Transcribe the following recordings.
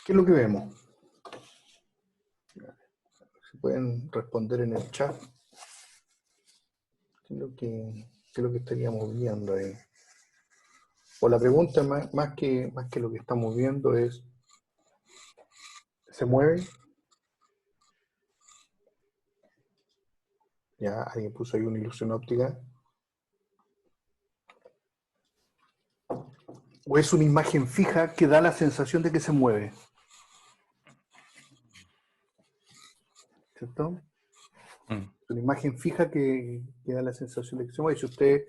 ¿Qué es lo que vemos? Si pueden responder en el chat. ¿Qué es lo que estaríamos viendo ahí? O la pregunta más que lo que estamos viendo es, ¿se mueve? Ya, alguien puso ahí una ilusión óptica. ¿O es una imagen fija que da la sensación de que se mueve? ¿Cierto? Es una imagen fija que da la sensación de que se mueve. Si usted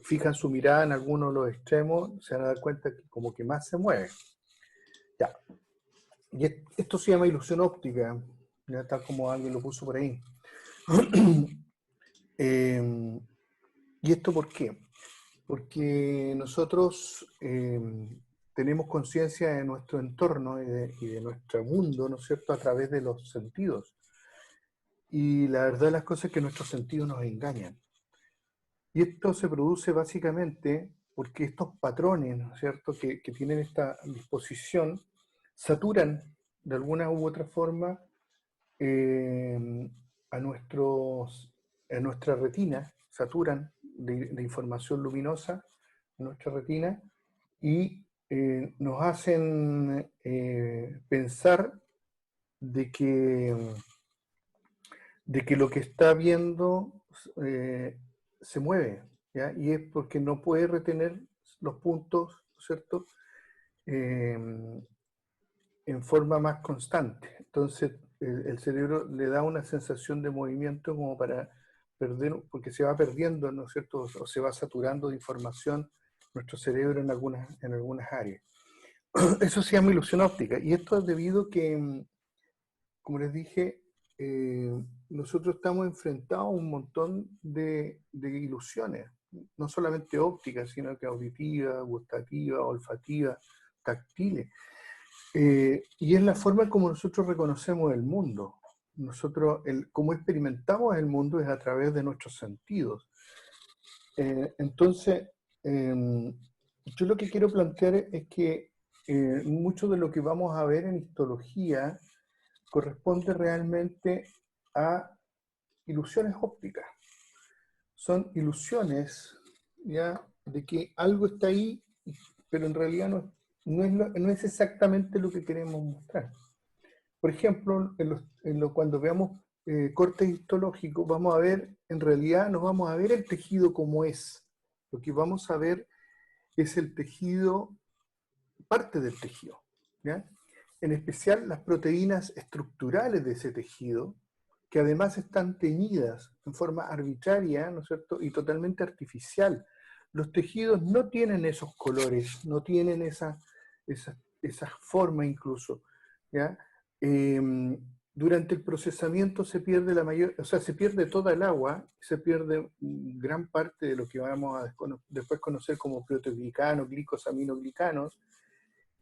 fijan su mirada en alguno de los extremos, se van a dar cuenta que como que más se mueve. Ya. Y esto se llama ilusión óptica, ya tal como alguien lo puso por ahí. ¿Y esto por qué? Porque nosotros tenemos conciencia de nuestro entorno y de nuestro mundo, ¿no es cierto?, a través de los sentidos. Y la verdad de las cosas es que nuestros sentidos nos engañan. Y esto se produce básicamente porque estos patrones, ¿no es cierto?, que tienen esta disposición, saturan de alguna u otra forma a nuestra retina, saturan de información luminosa nuestra retina y nos hacen pensar de que lo que está viendo se mueve, ¿ya? Y es porque no puede retener los puntos, ¿cierto?, en forma más constante. Entonces el cerebro le da una sensación de movimiento como para perder, porque se va perdiendo, ¿no es cierto?, o se va saturando de información nuestro cerebro en algunas áreas. Eso se llama ilusión óptica, y esto es debido que, como les dije, nosotros estamos enfrentados a un montón de ilusiones, no solamente ópticas, sino que auditivas, gustativas, olfativas, táctiles. Y es la forma como nosotros reconocemos el mundo. Nosotros, cómo experimentamos el mundo es a través de nuestros sentidos. Entonces, yo lo que quiero plantear es que mucho de lo que vamos a ver en histología corresponde realmente a ilusiones ópticas. Son ilusiones, ¿ya?, de que algo está ahí, pero en realidad no es exactamente lo que queremos mostrar. Por ejemplo, cuando veamos cortes histológicos, vamos a ver, en realidad no vamos a ver el tejido como es. Lo que vamos a ver es el tejido, parte del tejido, ¿ya? En especial las proteínas estructurales de ese tejido, que además están teñidas en forma arbitraria, ¿no es cierto?, y totalmente artificial. Los tejidos no tienen esos colores, no tienen esa forma incluso, ¿ya? Durante el procesamiento se pierde se pierde toda el agua, se pierde gran parte de lo que vamos a después conocer como proteoglicanos, glicosaminoglicanos,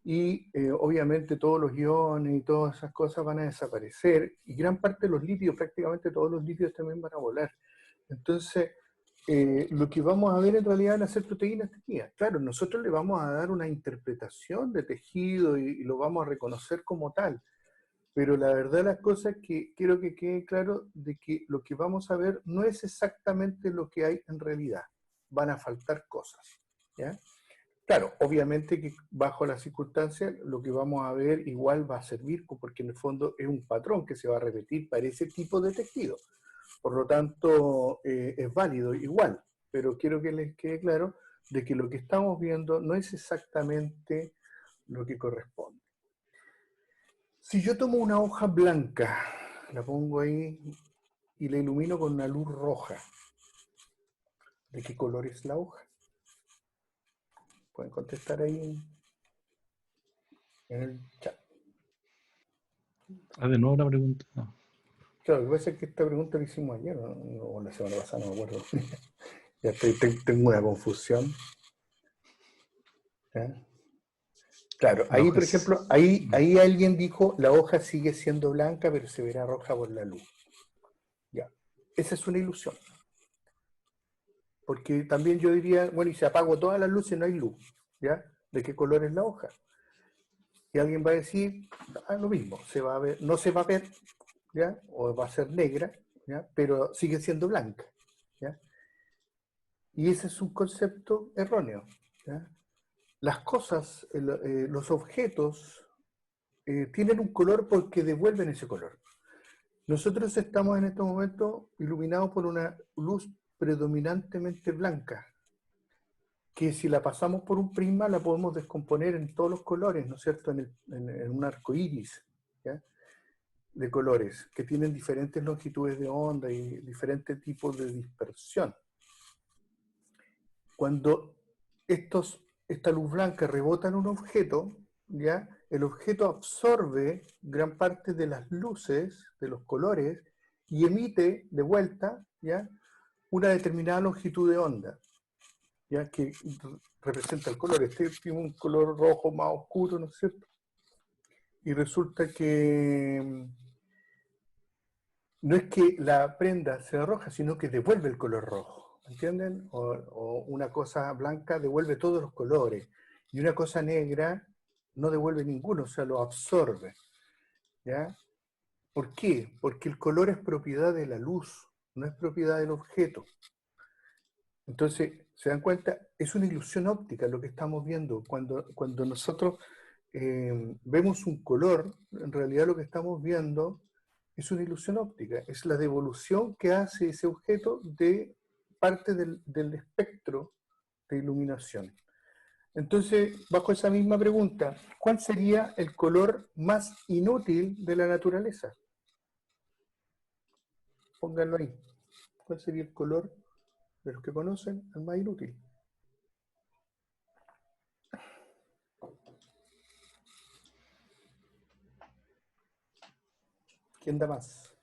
y obviamente todos los iones y todas esas cosas van a desaparecer, y gran parte de los lípidos, prácticamente todos los lípidos también van a volar. Entonces, lo que vamos a ver en realidad van a ser proteínas tejidas. Claro, nosotros le vamos a dar una interpretación de tejido y lo vamos a reconocer como tal, pero la verdad de las cosas es que quiero que quede claro de que lo que vamos a ver no es exactamente lo que hay en realidad. Van a faltar cosas, ¿ya? Claro, obviamente que bajo las circunstancias lo que vamos a ver igual va a servir, porque en el fondo es un patrón que se va a repetir para ese tipo de tejido. Por lo tanto, es válido igual, pero quiero que les quede claro de que lo que estamos viendo no es exactamente lo que corresponde. Si yo tomo una hoja blanca, la pongo ahí y la ilumino con una luz roja, ¿de qué color es la hoja? Pueden contestar ahí en el chat. De nuevo la pregunta. Claro, lo que pasa es que esta pregunta la hicimos ayer, o la semana pasada, no me acuerdo. Ya tengo una confusión. ¿Ya? Claro, ahí por ejemplo, ahí alguien dijo, la hoja sigue siendo blanca, pero se verá roja por la luz. Ya, esa es una ilusión. Porque también yo diría, bueno, y si apago todas las luces no hay luz, ¿ya? ¿De qué color es la hoja? Y alguien va a decir, lo mismo, se va a ver, no se va a ver, ¿ya? O va a ser negra, ¿ya? Pero sigue siendo blanca, ¿ya? Y ese es un concepto erróneo, ¿ya? Las cosas, los objetos, tienen un color porque devuelven ese color. Nosotros estamos en este momento iluminados por una luz predominantemente blanca, que si la pasamos por un prisma la podemos descomponer en todos los colores, ¿no es cierto? En un arco iris, ¿ya? De colores, que tienen diferentes longitudes de onda y diferentes tipos de dispersión. Cuando esta luz blanca rebota en un objeto, ¿ya? El objeto absorbe gran parte de las luces, de los colores, y emite de vuelta, ¿ya? Una determinada longitud de onda, ¿ya? Que representa el color. Este tiene un color rojo más oscuro, ¿no es cierto? Y resulta que no es que la prenda sea roja, sino que devuelve el color rojo, ¿entienden? O una cosa blanca devuelve todos los colores, y una cosa negra no devuelve ninguno, o sea, lo absorbe, ¿ya? ¿Por qué? Porque el color es propiedad de la luz, no es propiedad del objeto. Entonces, ¿se dan cuenta? Es una ilusión óptica lo que estamos viendo. Cuando nosotros vemos un color, en realidad lo que estamos viendo es una ilusión óptica, es la devolución que hace ese objeto de parte del espectro de iluminación. Entonces, bajo esa misma pregunta, ¿cuál sería el color más inútil de la naturaleza? Pónganlo ahí. ¿Cuál sería el color de los que conocen el más inútil? ¿Quién da más?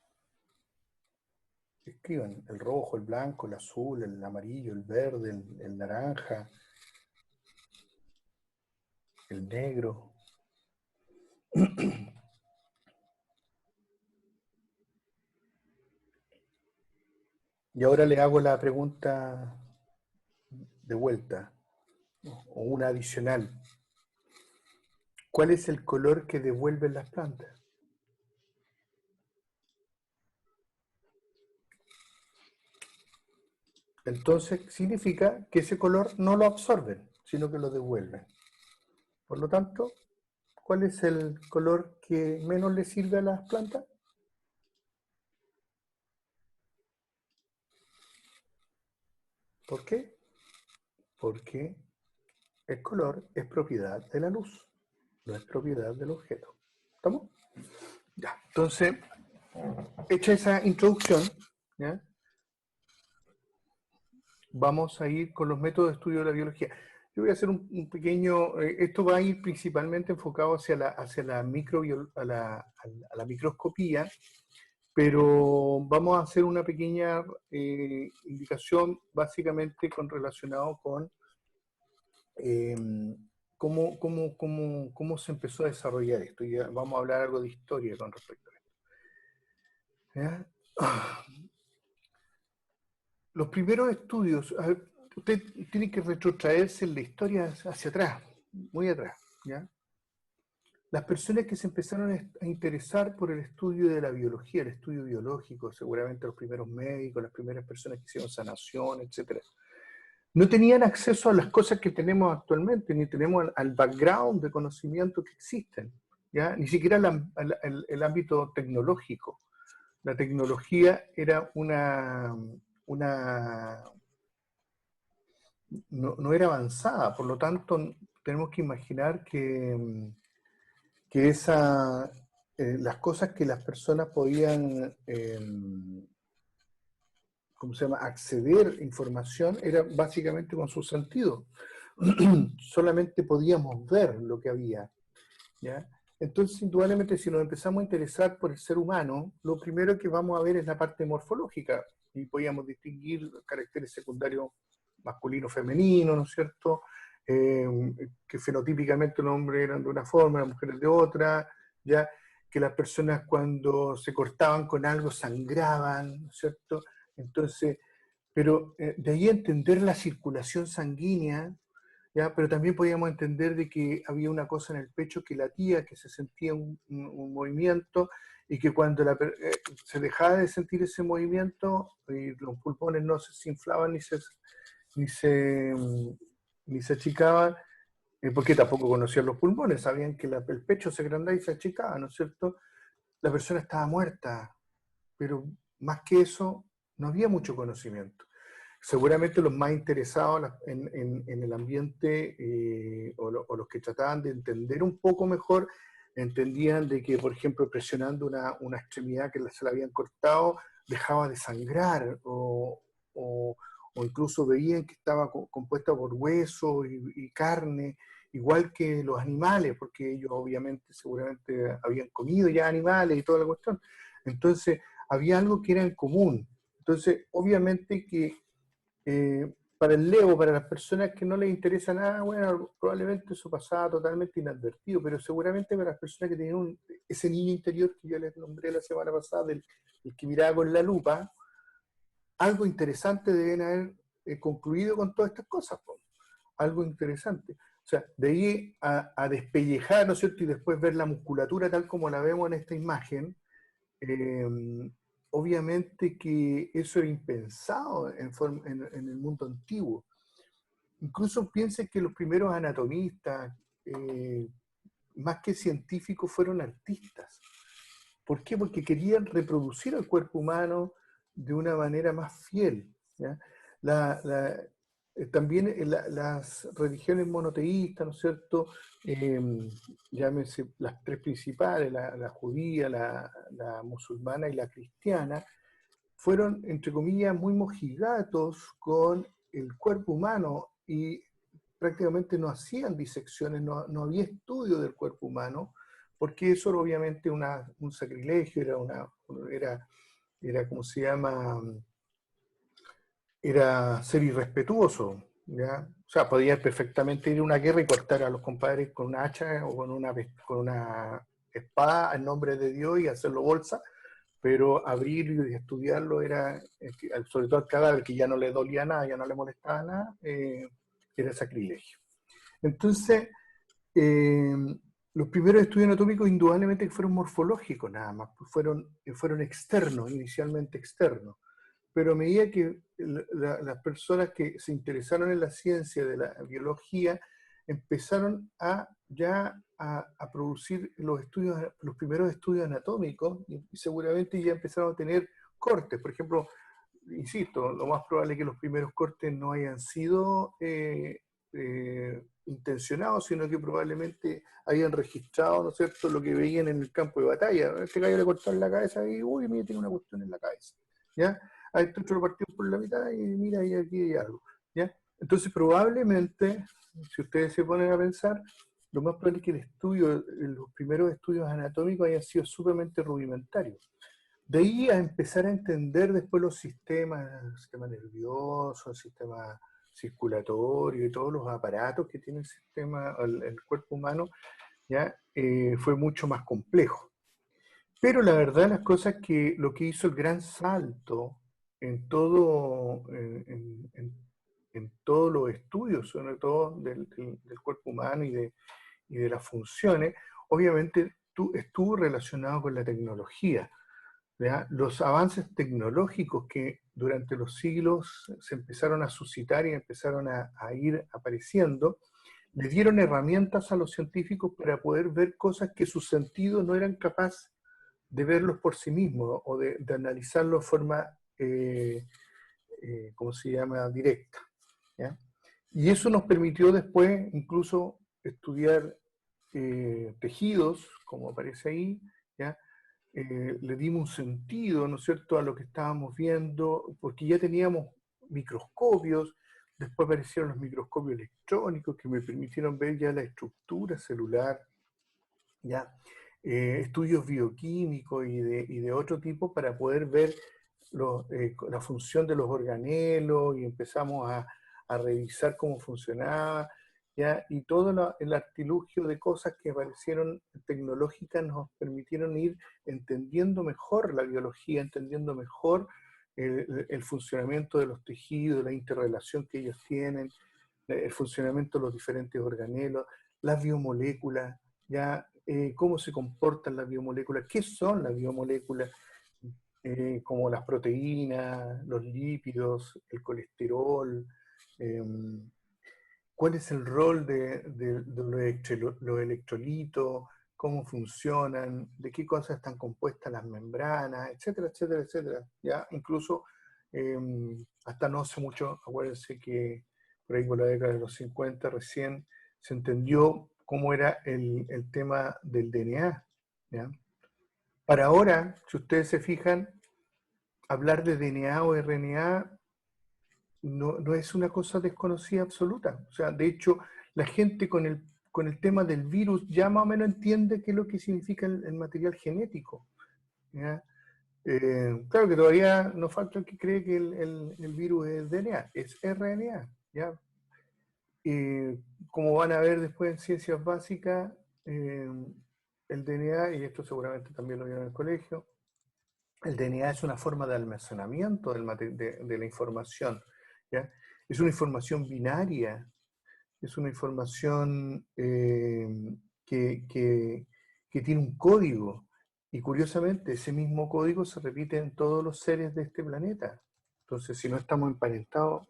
Escriban el rojo, el blanco, el azul, el amarillo, el verde, el naranja, el negro. Y ahora le hago la pregunta de vuelta, o una adicional. ¿Cuál es el color que devuelven las plantas? Entonces significa que ese color no lo absorben, sino que lo devuelven. Por lo tanto, ¿cuál es el color que menos le sirve a las plantas? ¿Por qué? Porque el color es propiedad de la luz, no es propiedad del objeto. ¿Estamos? Ya. Entonces, hecha esa introducción, ¿ya? Vamos a ir con los métodos de estudio de la biología. Yo voy a hacer un pequeño, esto va a ir principalmente enfocado hacia la microscopía, pero vamos a hacer una pequeña indicación básicamente relacionado con cómo se empezó a desarrollar esto. Y vamos a hablar algo de historia con respecto a esto. ¿Ya? Los primeros estudios, usted tiene que retrotraerse en la historia hacia atrás, muy atrás, ¿ya? Las personas que se empezaron a interesar por el estudio de la biología, el estudio biológico, seguramente los primeros médicos, las primeras personas que hicieron sanación, etc., no tenían acceso a las cosas que tenemos actualmente, ni tenemos al background de conocimiento que existen, ¿ya? Ni siquiera el ámbito tecnológico. La tecnología era no era avanzada, por lo tanto tenemos que imaginar que las cosas que las personas podían ¿cómo se llama?, acceder a información era básicamente con sus sentidos. Solamente podíamos ver lo que había, ¿ya? Entonces, indudablemente, si nos empezamos a interesar por el ser humano, lo primero que vamos a ver es la parte morfológica, y podíamos distinguir caracteres secundarios masculino, femenino, ¿no es cierto? Que fenotípicamente los hombres eran de una forma, las mujeres de otra, ya que las personas cuando se cortaban con algo sangraban, ¿no es cierto? Entonces, pero de ahí entender la circulación sanguínea, ¿ya? Pero también podíamos entender de que había una cosa en el pecho que latía, que se sentía un movimiento, y que cuando se dejaba de sentir ese movimiento, y los pulmones no se inflaban ni se, ni se achicaban, porque tampoco conocían los pulmones, sabían que el pecho se agrandaba y se achicaba, ¿no es cierto? La persona estaba muerta, pero más que eso, no había mucho conocimiento. Seguramente los más interesados en el ambiente o los que trataban de entender un poco mejor, entendían de que, por ejemplo, presionando una extremidad que se la habían cortado, dejaba de sangrar, o incluso veían que estaba compuesta por hueso y carne, igual que los animales, porque ellos obviamente seguramente habían comido ya animales y toda la cuestión. Entonces, había algo que era en común. Entonces, obviamente que para el Leo, para las personas que no les interesa nada, bueno, probablemente eso pasaba totalmente inadvertido, pero seguramente para las personas que tenían ese niño interior que yo les nombré la semana pasada, el que miraba con la lupa, algo interesante deben haber concluido con todas estas cosas, po. Algo interesante. O sea, de ahí a despellejar, ¿no es cierto? Y después ver la musculatura tal como la vemos en esta imagen, eh, obviamente que eso era impensado en el mundo antiguo. Incluso piensen que los primeros anatomistas, más que científicos, fueron artistas. ¿Por qué? Porque querían reproducir el cuerpo humano de una manera más fiel. ¿Ya? La, la, también las religiones monoteístas, ¿no es cierto? Eh, llámese las tres principales, la judía, la musulmana y la cristiana, fueron, entre comillas, muy mojigatos con el cuerpo humano y prácticamente no hacían disecciones, no había estudio del cuerpo humano, porque eso era obviamente un sacrilegio, era, ¿cómo se llama? Era ser irrespetuoso, ¿ya? O sea, podía perfectamente ir a una guerra y cortar a los compadres con una hacha o con una espada en nombre de Dios y hacerlo bolsa, pero abrirlo y estudiarlo era, sobre todo al cadáver, que ya no le dolía nada, ya no le molestaba nada, era sacrilegio. Entonces, eh, los primeros estudios anatómicos indudablemente fueron morfológicos nada más, fueron externos, inicialmente externos, pero a medida que las personas que se interesaron en la ciencia de la biología empezaron a producir los primeros estudios anatómicos y seguramente ya empezaron a tener cortes. Por ejemplo, insisto, lo más probable es que los primeros cortes no hayan sido intencionados, sino que probablemente hayan registrado, ¿no es cierto?, lo que veían en el campo de batalla. A este gallo le cortaron la cabeza y, uy, mira, tiene una cuestión en la cabeza. ¿Ya? A este otro lo partió por la mitad y mira, y aquí hay algo. ¿Ya? Entonces, probablemente, si ustedes se ponen a pensar, lo más probable es que los primeros estudios anatómicos hayan sido sumamente rudimentarios. De ahí a empezar a entender después el sistema nervioso, el sistema circulatorio y todos los aparatos que tiene el cuerpo humano, ¿ya? Fue mucho más complejo. Pero la verdad las cosas que lo que hizo el gran salto en todo, en todos los estudios, sobre todo del cuerpo humano y de las funciones, obviamente estuvo relacionado con la tecnología. ¿Ya? Los avances tecnológicos que durante los siglos se empezaron a suscitar y empezaron a ir apareciendo, le dieron herramientas a los científicos para poder ver cosas que sus sentidos no eran capaces de verlos por sí mismos o de analizarlos de forma, ¿cómo se llama?, directa. ¿Ya? Y eso nos permitió después incluso estudiar tejidos, como aparece ahí, ¿ya? Le dimos un sentido, ¿no es cierto?, a lo que estábamos viendo, porque ya teníamos microscopios, después aparecieron los microscopios electrónicos que me permitieron ver ya la estructura celular, ¿ya? Estudios bioquímicos y de otro tipo para poder ver la función de los organelos y empezamos a revisar cómo funcionaba, ¿ya? Y todo el artilugio de cosas que aparecieron tecnológicas nos permitieron ir entendiendo mejor la biología, entendiendo mejor el funcionamiento de los tejidos, la interrelación que ellos tienen. el funcionamiento de los diferentes organelos, las biomoléculas, ¿ya? Cómo se comportan las biomoléculas, qué son las biomoléculas, como las proteínas, los lípidos, el colesterol, cuál es el rol de los electrolitos, cómo funcionan, de qué cosas están compuestas las membranas, etcétera, etcétera, etcétera. ¿Ya? Incluso, hasta no hace mucho, acuérdense que por ahí por la década de los 50 recién se entendió cómo era el tema del DNA. ¿Ya? Para ahora, si ustedes se fijan, hablar de DNA o RNA no es una cosa desconocida absoluta. O sea, de hecho, la gente con el tema del virus ya más o menos entiende qué es lo que significa el material genético. ¿Ya? Claro que todavía nos falta el que cree que el virus es DNA, es RNA. ¿Ya? Como van a ver después en ciencias básicas, el DNA, y esto seguramente también lo vieron en el colegio, el DNA es una forma de almacenamiento de la información. ¿Ya? Es una información binaria, es una información que tiene un código. Y curiosamente, ese mismo código se repite en todos los seres de este planeta. Entonces, si no estamos emparentados,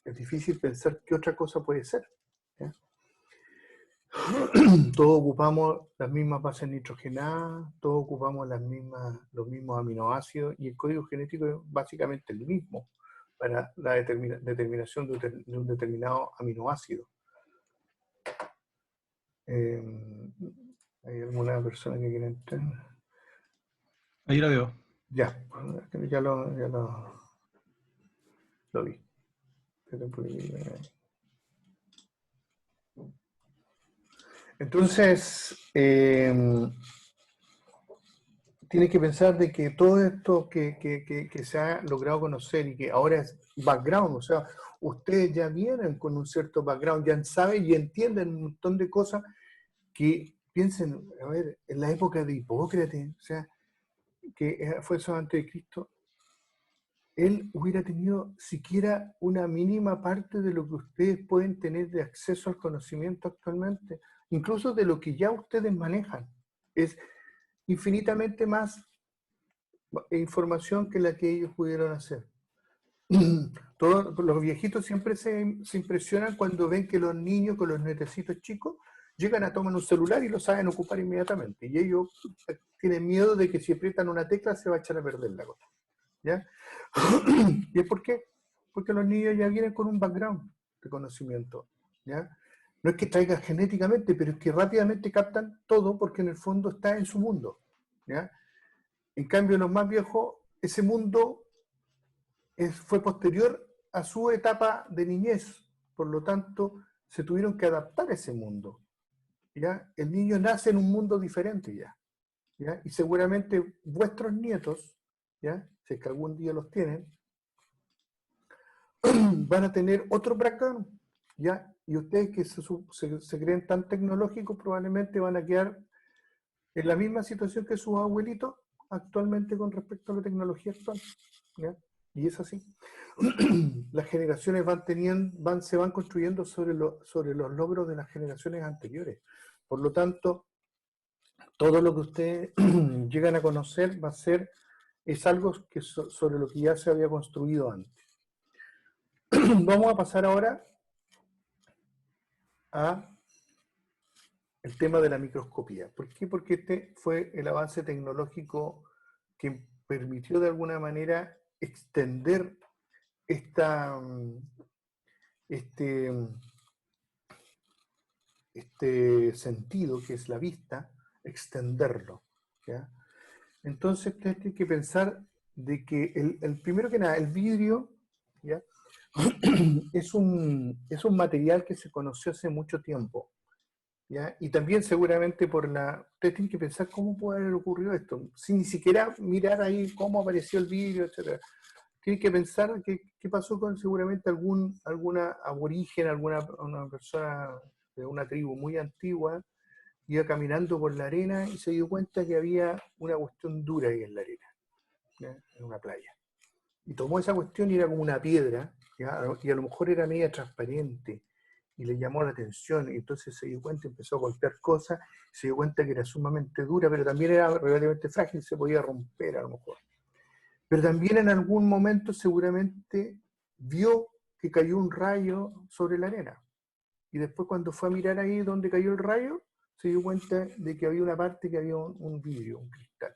es difícil pensar qué otra cosa puede ser. ¿Ya? Todos ocupamos las mismas bases nitrogenadas, todos ocupamos los mismos aminoácidos, y el código genético es básicamente el mismo para la determinación de un determinado aminoácido. ¿Hay alguna persona que quiera entrar? Ahí la veo. Ya lo vi. Entonces, tienes que pensar de que todo esto que se ha logrado conocer y que ahora es background, o sea, ustedes ya vienen con un cierto background, ya saben y entienden un montón de cosas que piensen, a ver, en la época de Hipócrates, o sea, que fue eso antes de Cristo, él hubiera tenido siquiera una mínima parte de lo que ustedes pueden tener de acceso al conocimiento actualmente, incluso de lo que ya ustedes manejan. Es infinitamente más información que la que ellos pudieron hacer. Todos los viejitos siempre se impresionan cuando ven que los niños con los netecitos chicos llegan a tomar un celular y lo saben ocupar inmediatamente. Y ellos tienen miedo de que si aprietan una tecla se va a echar a perder la cosa. ¿Ya? ¿Y es por qué? Porque los niños ya vienen con un background de conocimiento. ¿Ya? No es que traigan genéticamente, pero es que rápidamente captan todo porque en el fondo está en su mundo. ¿Ya? En cambio, los más viejos, ese mundo fue posterior a su etapa de niñez. Por lo tanto, se tuvieron que adaptar a ese mundo. ¿Ya? El niño nace en un mundo diferente ya. ¿Ya? Y seguramente vuestros nietos, ¿ya? Si es que algún día los tienen, van a tener otro background, ¿ya? Y ustedes que se creen tan tecnológicos probablemente van a quedar en la misma situación que sus abuelitos actualmente con respecto a la tecnología actual, ¿ya? Y es así. Las generaciones se van construyendo sobre los logros de las generaciones anteriores. Por lo tanto, todo lo que ustedes llegan a conocer es algo sobre lo que ya se había construido antes. Vamos a pasar ahora a el tema de la microscopía. ¿Por qué? Porque este fue el avance tecnológico que permitió de alguna manera extender este sentido que es la vista, extenderlo. ¿Ya? Entonces ustedes tienen que pensar de que primero que nada, el vidrio, ¿ya? es un material que se conoció hace mucho tiempo. ¿Ya? Y también seguramente ustedes tienen que pensar cómo puede haber ocurrido esto, sin ni siquiera mirar ahí cómo apareció el vidrio, etc. Tienen que pensar qué pasó con seguramente alguna aborigen, una persona de una tribu muy antigua, iba caminando por la arena y se dio cuenta que había una cuestión dura ahí en la arena, ¿ya? En una playa. Y tomó esa cuestión y era como una piedra, ¿ya? Y a lo mejor era media transparente y le llamó la atención, y entonces se dio cuenta, empezó a golpear cosas, se dio cuenta que era sumamente dura, pero también era relativamente frágil, se podía romper a lo mejor. Pero también en algún momento seguramente vio que cayó un rayo sobre la arena. Y después cuando fue a mirar ahí donde cayó el rayo, se dio cuenta de que había una parte que había un vidrio, un cristal.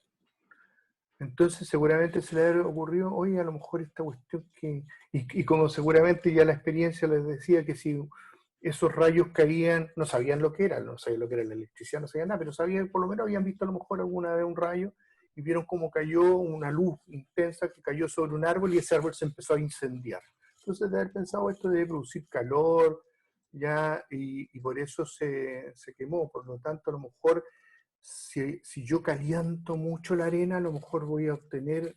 Entonces seguramente se le había ocurrido, oye, a lo mejor esta cuestión que... Y como seguramente ya la experiencia les decía que si esos rayos caían, no sabían lo que era, no sabían lo que era la electricidad, no sabían nada, pero sabían, por lo menos habían visto a lo mejor alguna vez un rayo y vieron cómo cayó una luz intensa que cayó sobre un árbol y ese árbol se empezó a incendiar. Entonces de haber pensado esto debe producir calor, ya, y por eso se quemó. Por lo tanto, a lo mejor si yo caliento mucho la arena, a lo mejor voy a obtener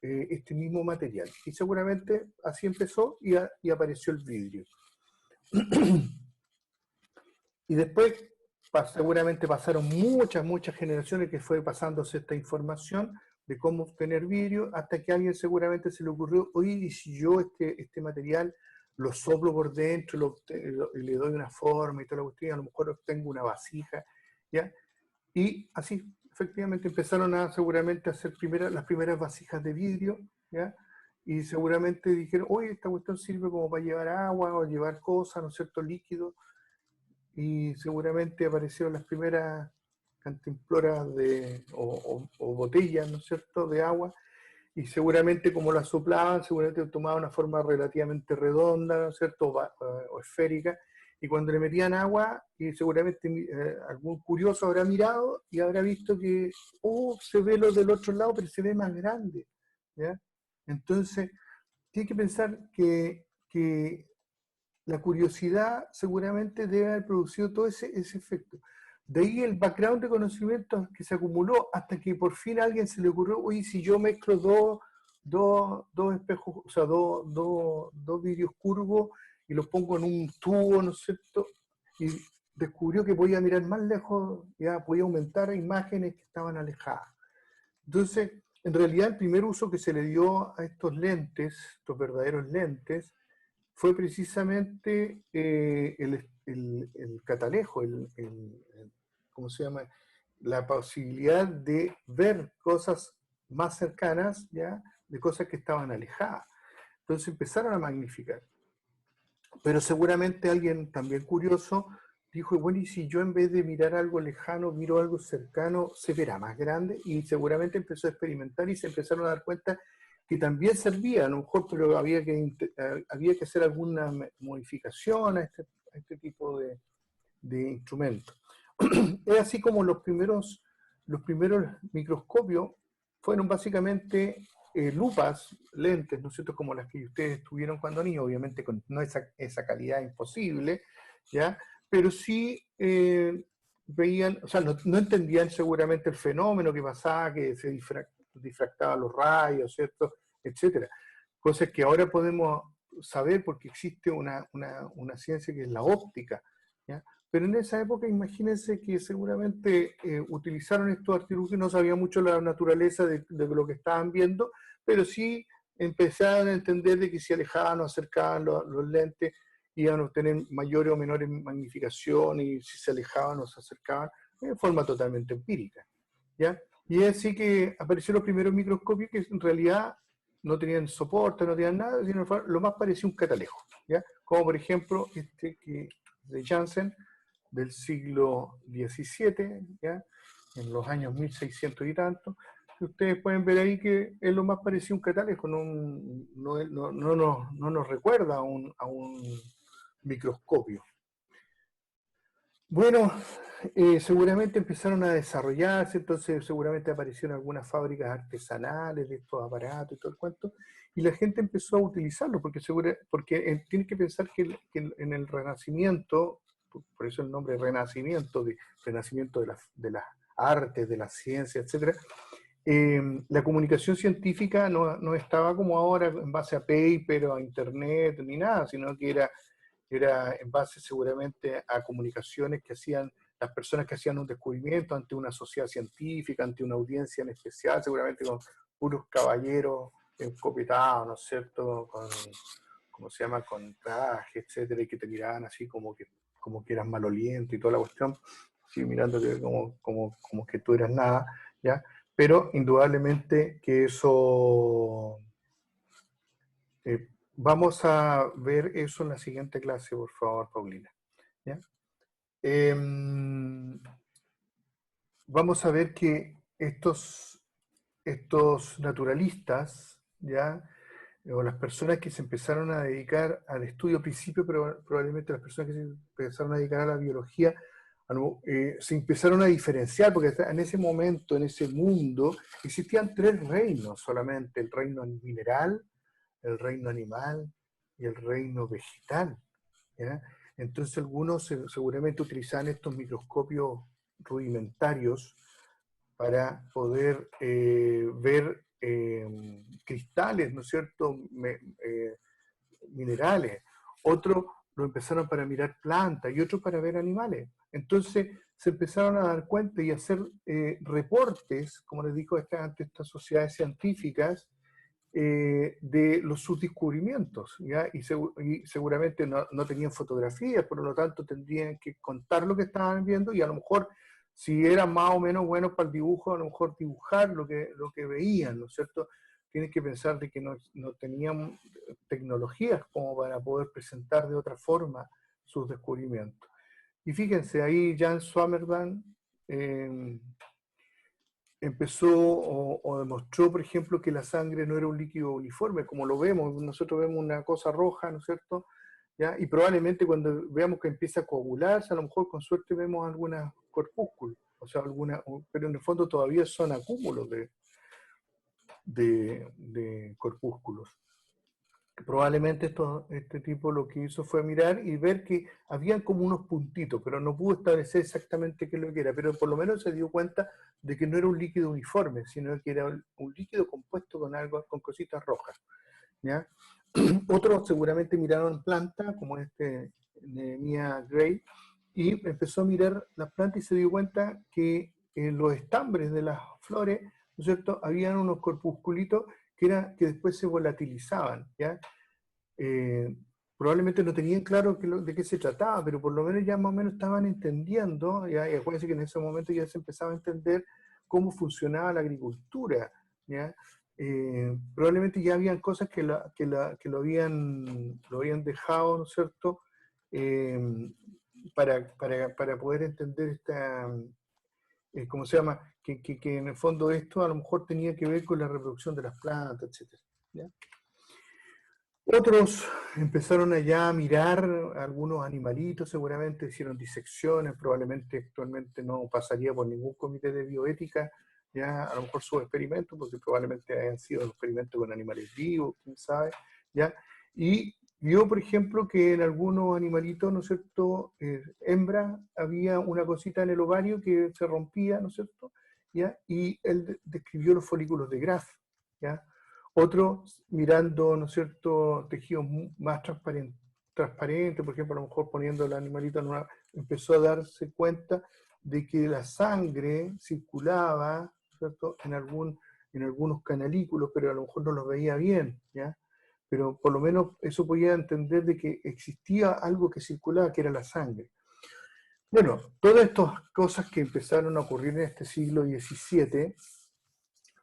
este mismo material. Y seguramente así empezó y apareció el vidrio. Y después seguramente pasaron muchas generaciones que fue pasándose esta información de cómo obtener vidrio, hasta que a alguien seguramente se le ocurrió, oye, y si yo este material lo soplo por dentro, le doy una forma y toda la cuestión, a lo mejor obtengo una vasija, ¿ya? Y así, efectivamente, empezaron seguramente a hacer las primeras vasijas de vidrio, ¿ya? Y seguramente dijeron, oye, esta cuestión sirve como para llevar agua o llevar cosas, ¿no es cierto?, líquidos. Y seguramente aparecieron las primeras cantimploras o botellas, ¿no es cierto?, de agua, y seguramente como las soplaban, seguramente tomaban una forma relativamente redonda, ¿no es cierto?, o esférica, y cuando le metían agua, y seguramente algún curioso habrá mirado y habrá visto que, oh, se ve lo del otro lado, pero se ve más grande, ¿ya? Entonces, tiene que pensar que la curiosidad seguramente debe haber producido todo ese efecto. De ahí el background de conocimiento que se acumuló hasta que por fin a alguien se le ocurrió, oye, si yo mezclo dos espejos, o sea, dos vidrios curvos y los pongo en un tubo, ¿no es cierto? Y descubrió que podía mirar más lejos, ya podía aumentar imágenes que estaban alejadas. Entonces, en realidad el primer uso que se le dio a estos lentes, estos verdaderos lentes, fue precisamente el catalejo, ¿cómo se llama? La posibilidad de ver cosas más cercanas, ¿ya? De cosas que estaban alejadas. Entonces empezaron a magnificar. Pero seguramente alguien también curioso dijo, bueno, y si yo en vez de mirar algo lejano, miro algo cercano, se verá más grande, y seguramente empezó a experimentar y se empezaron a dar cuenta que también servía, a lo mejor, pero había que hacer alguna modificación a este tipo de instrumentos. Es así como los primeros microscopios fueron básicamente lupas, lentes, ¿no es cierto?, como las que ustedes tuvieron cuando niños, obviamente con no esa calidad imposible, ¿ya? Pero sí veían, o sea, no entendían seguramente el fenómeno que pasaba, que se difractaban los rayos, ¿cierto?, etcétera. Cosas que ahora podemos saber porque existe una ciencia que es la óptica, ¿ya? Pero en esa época, imagínense que seguramente utilizaron estos artilugios, no sabían mucho la naturaleza de lo que estaban viendo, pero sí empezaron a entender de que si alejaban o acercaban los lentes, iban a obtener mayores o menores magnificaciones, y si se alejaban o se acercaban, de forma totalmente empírica, ¿ya? Y es así que aparecieron los primeros microscopios que en realidad no tenían soporte, no tenían nada, sino lo más parecía un catalejo, ¿ya? Como por ejemplo de Janssen, del siglo XVII, ¿ya? En los años 1600 y tanto, que ustedes pueden ver ahí que es lo más parecido a un catalejo, no nos recuerda a un microscopio. Bueno, seguramente empezaron a desarrollarse, entonces seguramente aparecieron algunas fábricas artesanales de estos aparatos y todo el cuento, y la gente empezó a utilizarlo, porque tiene que pensar que en el Renacimiento, por eso el nombre Renacimiento, renacimiento de las artes, de la ciencia, etc., la comunicación científica no estaba como ahora en base a paper o a internet ni nada, sino que era en base seguramente a comunicaciones que hacían las personas que hacían un descubrimiento ante una sociedad científica, ante una audiencia en especial, seguramente con puros caballeros encopetados, ¿no es cierto?, ¿cómo se llama?, con traje, etcétera, y que te miraban así como que eras maloliente y toda la cuestión, así mirándote como que tú eras nada, ¿ya? Pero indudablemente que eso, vamos a ver eso en la siguiente clase, por favor, Paulina, ¿ya? Vamos a ver que estos naturalistas, ¿ya?, o las personas que se empezaron a dedicar al estudio al principio, pero probablemente las personas que se empezaron a dedicar a la biología, se empezaron a diferenciar, porque en ese momento, en ese mundo, existían tres reinos solamente: el reino mineral, el reino animal y el reino vegetal, ¿ya? Entonces algunos seguramente utilizaban estos microscopios rudimentarios para poder ver cristales, ¿no es cierto?, minerales. Otros lo empezaron para mirar plantas y otros para ver animales. Entonces se empezaron a dar cuenta y a hacer reportes, como les digo ante estas sociedades científicas, de sus descubrimientos, ¿ya? Y seguramente no tenían fotografías, por lo tanto tendrían que contar lo que estaban viendo, y a lo mejor, si eran más o menos buenos para el dibujo, a lo mejor dibujar lo que veían, ¿no es cierto? Tienes que pensar de que no tenían tecnologías como para poder presentar de otra forma sus descubrimientos. Y fíjense, ahí Jan Swammerdam empezó o demostró, por ejemplo, que la sangre no era un líquido uniforme, como lo vemos. Nosotros vemos una cosa roja, ¿no es cierto?, ¿ya? Y probablemente cuando veamos que empieza a coagularse, a lo mejor con suerte vemos algunos corpúsculos, o sea, pero en el fondo todavía son acúmulos de corpúsculos. Probablemente este tipo lo que hizo fue mirar y ver que habían como unos puntitos, pero no pudo establecer exactamente qué es lo que era, pero por lo menos se dio cuenta de que no era un líquido uniforme, sino que era un líquido compuesto con cositas rojas, ¿ya? Otros seguramente miraron plantas, como Nehemiah Gray, y empezó a mirar las plantas y se dio cuenta que en los estambres de las flores, ¿no es cierto?, habían unos corpusculitos que después se volatilizaban, ¿ya? Probablemente no tenían claro de qué se trataba, pero por lo menos ya más o menos estaban entendiendo, ¿ya? Y acuérdense que en ese momento ya se empezaba a entender cómo funcionaba la agricultura, ¿ya? Probablemente ya habían cosas que lo habían dejado, ¿no es cierto?, para poder entender ¿cómo se llama?, que en el fondo esto a lo mejor tenía que ver con la reproducción de las plantas, etc., ¿ya? Otros empezaron allá a mirar algunos animalitos, seguramente hicieron disecciones, probablemente actualmente no pasaría por ningún comité de bioética, ya a lo mejor sus experimentos, porque probablemente hayan sido experimentos con animales vivos, quién sabe, ya. Y vio, por ejemplo, que en algunos animalitos, ¿no es cierto?, hembra, había una cosita en el ovario que se rompía, ¿no es cierto?, ¿ya? Y él describió los folículos de Graf, ¿ya? Otro mirando, ¿no es cierto?, tejidos más transparentes, por ejemplo, a lo mejor poniendo el animalito empezó a darse cuenta de que la sangre circulaba, ¿no es cierto?, en algunos canalículos, pero a lo mejor no los veía bien, ¿ya? Pero por lo menos eso podía entender de que existía algo que circulaba, que era la sangre. Bueno, todas estas cosas que empezaron a ocurrir en este siglo XVII,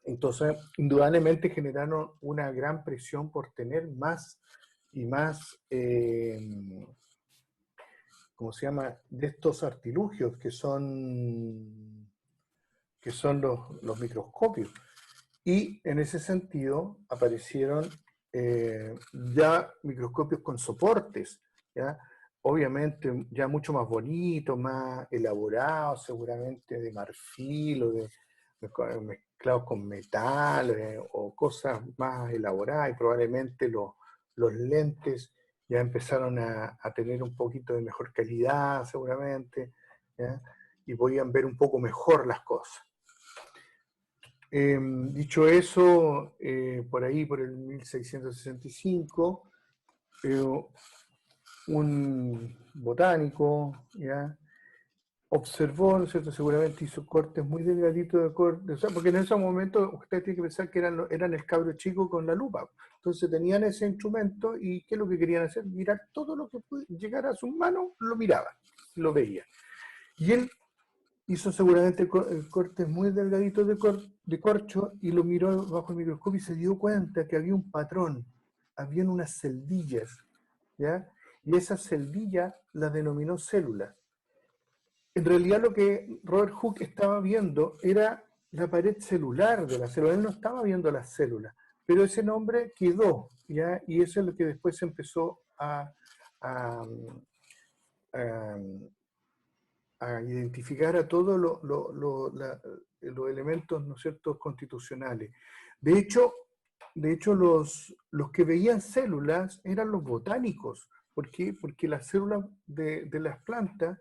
entonces, indudablemente generaron una gran presión por tener más y más, ¿cómo se llama?, de estos artilugios que son los microscopios. Y en ese sentido aparecieron ya microscopios con soportes, ¿ya? Obviamente ya mucho más bonitos, más elaborados, seguramente de marfil o mezclados con metal o cosas más elaboradas, y probablemente los lentes ya empezaron a tener un poquito de mejor calidad, seguramente, ¿ya? Y podían ver un poco mejor las cosas. Dicho eso, por ahí, por el 1665, un botánico, ¿ya?, observó, ¿no es cierto? Seguramente hizo cortes muy delgaditos de corte, o sea, porque en ese momento usted tiene que pensar que eran el cabro chico con la lupa. Entonces tenían ese instrumento y ¿qué es lo que querían hacer? Mirar todo lo que llegara a sus manos, lo miraban, lo veía. Y él hizo seguramente cortes muy delgaditos de corcho y lo miró bajo el microscopio y se dio cuenta que había un patrón, habían unas celdillas, ¿ya? Y esas celdillas las denominó células. En realidad lo que Robert Hooke estaba viendo era la pared celular de la célula, él no estaba viendo las células, pero ese nombre quedó, ¿ya? Y eso es lo que después se empezó a, a identificar a todos los elementos, ¿no es cierto?, constitucionales. De hecho los que veían células eran los botánicos. ¿Por qué? Porque las células de las plantas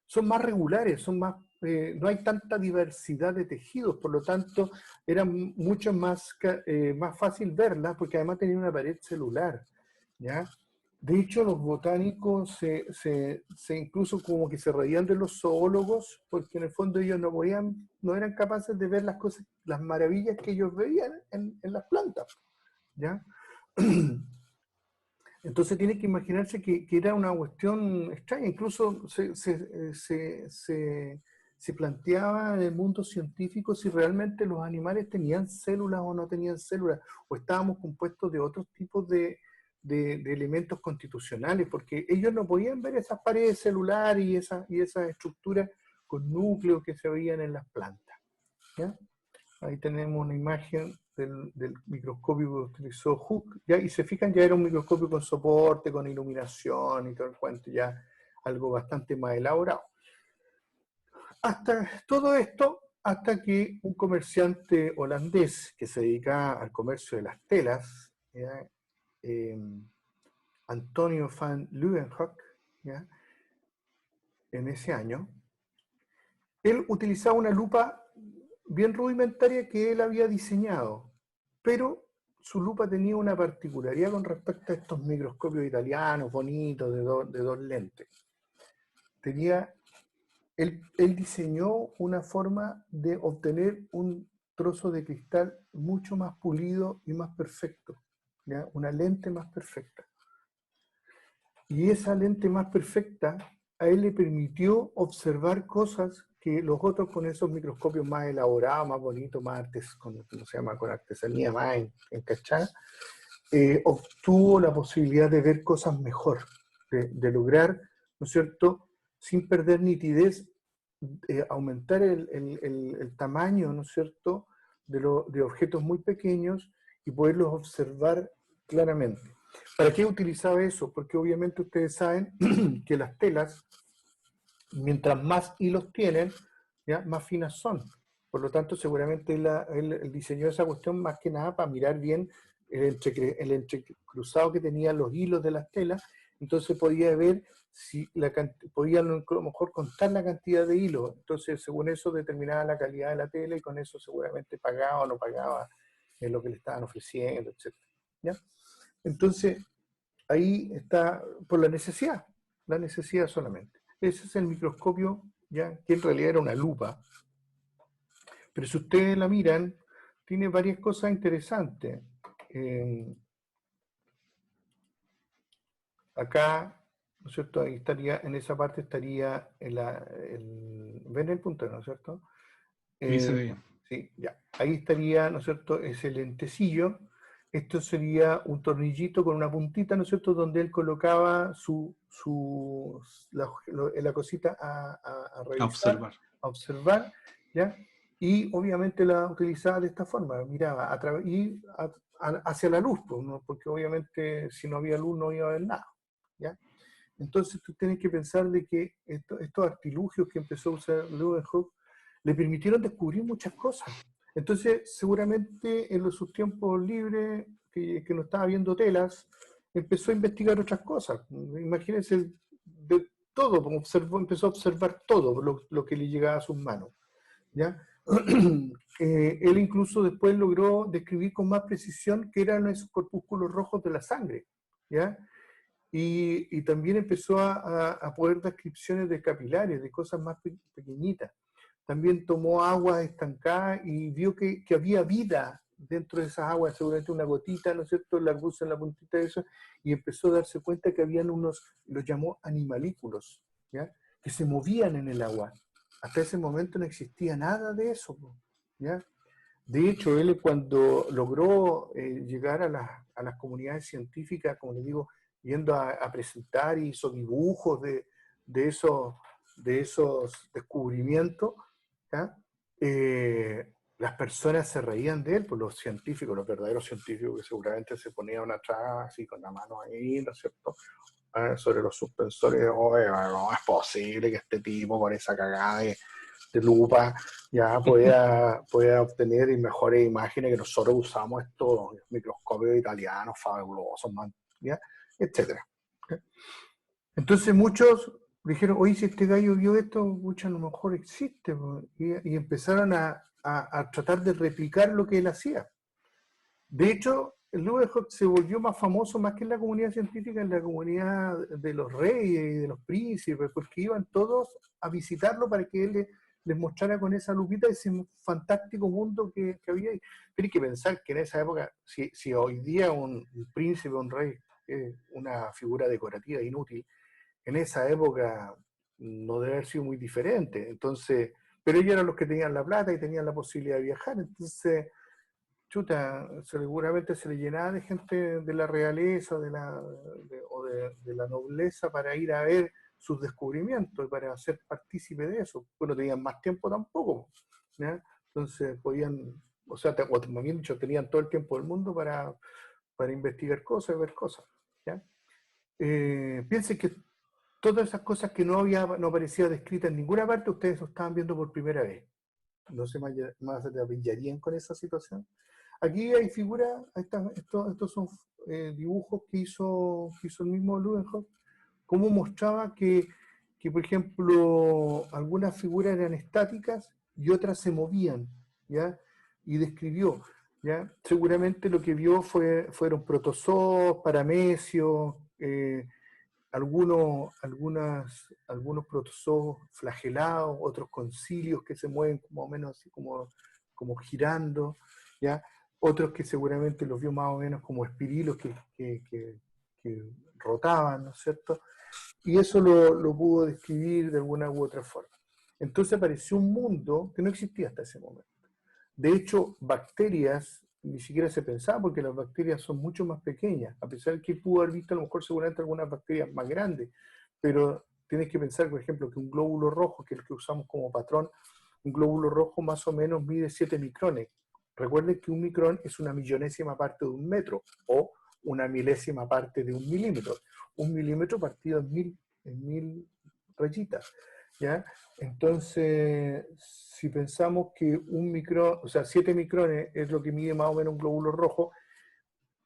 son más regulares, son más, no hay tanta diversidad de tejidos, por lo tanto, era mucho más fácil verlas, porque además tenían una pared celular, ¿ya? De hecho, los botánicos se incluso como que se reían de los zoólogos, porque en el fondo ellos no eran capaces de ver las cosas, las maravillas que ellos veían en las plantas, ¿ya? Entonces tiene que imaginarse que era una cuestión extraña, incluso se planteaba en el mundo científico si realmente los animales tenían células o no tenían células, o estábamos compuestos de otros tipos de elementos constitucionales, porque ellos no podían ver esas paredes celulares y esas estructuras con núcleos que se veían en las plantas, ¿ya? Ahí tenemos una imagen del microscopio que utilizó Hooke, ¿ya? Y se fijan, ya era un microscopio con soporte, con iluminación y todo el cuento, ya algo bastante más elaborado. Hasta todo esto, hasta que un comerciante holandés que se dedicaba al comercio de las telas, ¿ya? Antonio van Leeuwenhoek, ¿ya? En ese año, él utilizaba una lupa bien rudimentaria que él había diseñado, pero su lupa tenía una particularidad con respecto a estos microscopios italianos bonitos de dos lentes. Él diseñó una forma de obtener un trozo de cristal mucho más pulido y más perfecto, ¿ya? Una lente más perfecta. Y esa lente más perfecta a él le permitió observar cosas que los otros con esos microscopios más elaborados, más bonitos, más con artesanía más encachada, obtuvo la posibilidad de ver cosas mejor, de lograr, ¿no es cierto?, sin perder nitidez, aumentar el tamaño, ¿no es cierto?, de objetos muy pequeños y poderlos observar claramente. ¿Para qué utilizaba eso? Porque obviamente ustedes saben que las telas, mientras más hilos tienen, ¿ya?, más finas son. Por lo tanto, seguramente él diseñó esa cuestión más que nada para mirar bien el entrecruzado que tenían los hilos de las telas. Entonces podía ver si podía a lo mejor contar la cantidad de hilos. Entonces, según eso, determinaba la calidad de la tela y con eso seguramente pagaba o no pagaba lo que le estaban ofreciendo, etc. ¿Ya? Entonces, ahí está por la necesidad solamente. Ese es el microscopio, ya, que en realidad era una lupa. Pero si ustedes la miran, tiene varias cosas interesantes. Acá, ¿no es cierto? Ahí estaría, en esa parte estaría ¿ven el puntero, no es cierto? Sí, se ve. Sí, ya. Ahí estaría, ¿no es cierto?, ese lentecillo. Esto sería un tornillito con una puntita, ¿no es cierto?, donde él colocaba la cosita a revisar, a observar, ¿ya? Y obviamente la utilizaba de esta forma, miraba hacia la luz, pues, ¿no? Porque obviamente si no había luz no iba a haber nada, ¿ya? Entonces tú tienes que pensar de que estos artilugios que empezó a usar Leeuwenhoek le permitieron descubrir muchas cosas. Entonces, seguramente en sus tiempos libres, que no estaba viendo telas, empezó a investigar otras cosas. Imagínense, de todo, empezó a observar todo lo que le llegaba a sus manos, ¿ya? Él incluso después logró describir con más precisión qué eran esos corpúsculos rojos de la sangre, ¿ya? y también empezó a poder dar descripciones de capilares, de cosas más pequeñitas. También tomó aguas estancadas y vio que había vida dentro de esas aguas, seguramente una gotita, ¿no es cierto?, la puso en la puntita de eso, y empezó a darse cuenta que habían unos, los llamó animalículos, ¿ya?, que se movían en el agua. Hasta ese momento no existía nada de eso, ¿ya? De hecho, él cuando logró llegar a las comunidades científicas, como les digo, yendo a presentar, hizo dibujos de, esos, de esos descubrimientos, ¿ya? Las personas se reían de él, pues los científicos, los verdaderos científicos, que seguramente se ponían atrás así con la mano ahí, ¿no es cierto?, sobre los suspensores. Oye, no es posible que este tipo con esa cagada de lupa ya pueda obtener mejores imágenes que nosotros usamos estos microscopios italianos fabulosos, ¿ya?, etcétera. Entonces muchos dijeron, oye, si este gallo vio esto, mucho a lo mejor existe, y empezaron a tratar de replicar lo que él hacía. De hecho, el Leeuwenhoek se volvió más famoso más que en la comunidad científica, en la comunidad de los reyes y de los príncipes, porque iban todos a visitarlo para que él les mostrara con esa lupita ese fantástico mundo que había. Pero hay que pensar que en esa época, si hoy día un príncipe, un rey, es una figura decorativa inútil, en esa época no debe haber sido muy diferente. Entonces, pero ellos eran los que tenían la plata y tenían la posibilidad de viajar. Entonces, chuta, seguramente se le llenaba de gente de la realeza de la nobleza para ir a ver sus descubrimientos y para ser partícipe de eso. Pues no tenían más tiempo tampoco, ¿ya? Entonces podían, o sea, o más bien dicho, tenían todo el tiempo del mundo para investigar cosas, ver cosas, ¿ya? Piensen que todas esas cosas que no aparecía descritas en ninguna parte, ustedes lo estaban viendo por primera vez. No se maravillarían con esa situación. Aquí hay figuras, estos son dibujos que hizo el mismo Leeuwenhoek, cómo mostraba que, por ejemplo, algunas figuras eran estáticas y otras se movían, ¿ya? Y describió, ¿ya? Seguramente lo que vio fueron protozoos, paramecios, algunos protozoos flagelados, otros concilios que se mueven más o menos así como girando, ¿ya? Otros que seguramente los vio más o menos como espirilos que rotaban, ¿no es cierto? Y eso lo pudo describir de alguna u otra forma. Entonces apareció un mundo que no existía hasta ese momento. De hecho, bacterias ni siquiera se pensaba, porque las bacterias son mucho más pequeñas, a pesar de que pudo haber visto a lo mejor seguramente algunas bacterias más grandes, pero tienes que pensar, por ejemplo, que un glóbulo rojo, que es el que usamos como patrón, un glóbulo rojo más o menos mide 7 micrones. Recuerden que un micrón es una millonésima parte de un metro, o una milésima parte de un milímetro. Un milímetro partido en mil rayitas, ¿ya? Entonces, si pensamos que un micrón, o sea, 7 micrones es lo que mide más o menos un glóbulo rojo,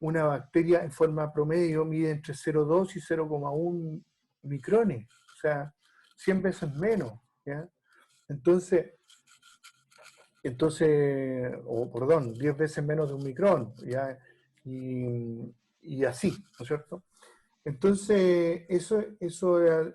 una bacteria en forma promedio mide entre 0,2 y 0,1 micrones, o sea, 100 veces menos, ¿ya? Entonces, o perdón, 10 veces menos de un micrón, ¿ya? Y así, ¿no es cierto? Entonces, eso era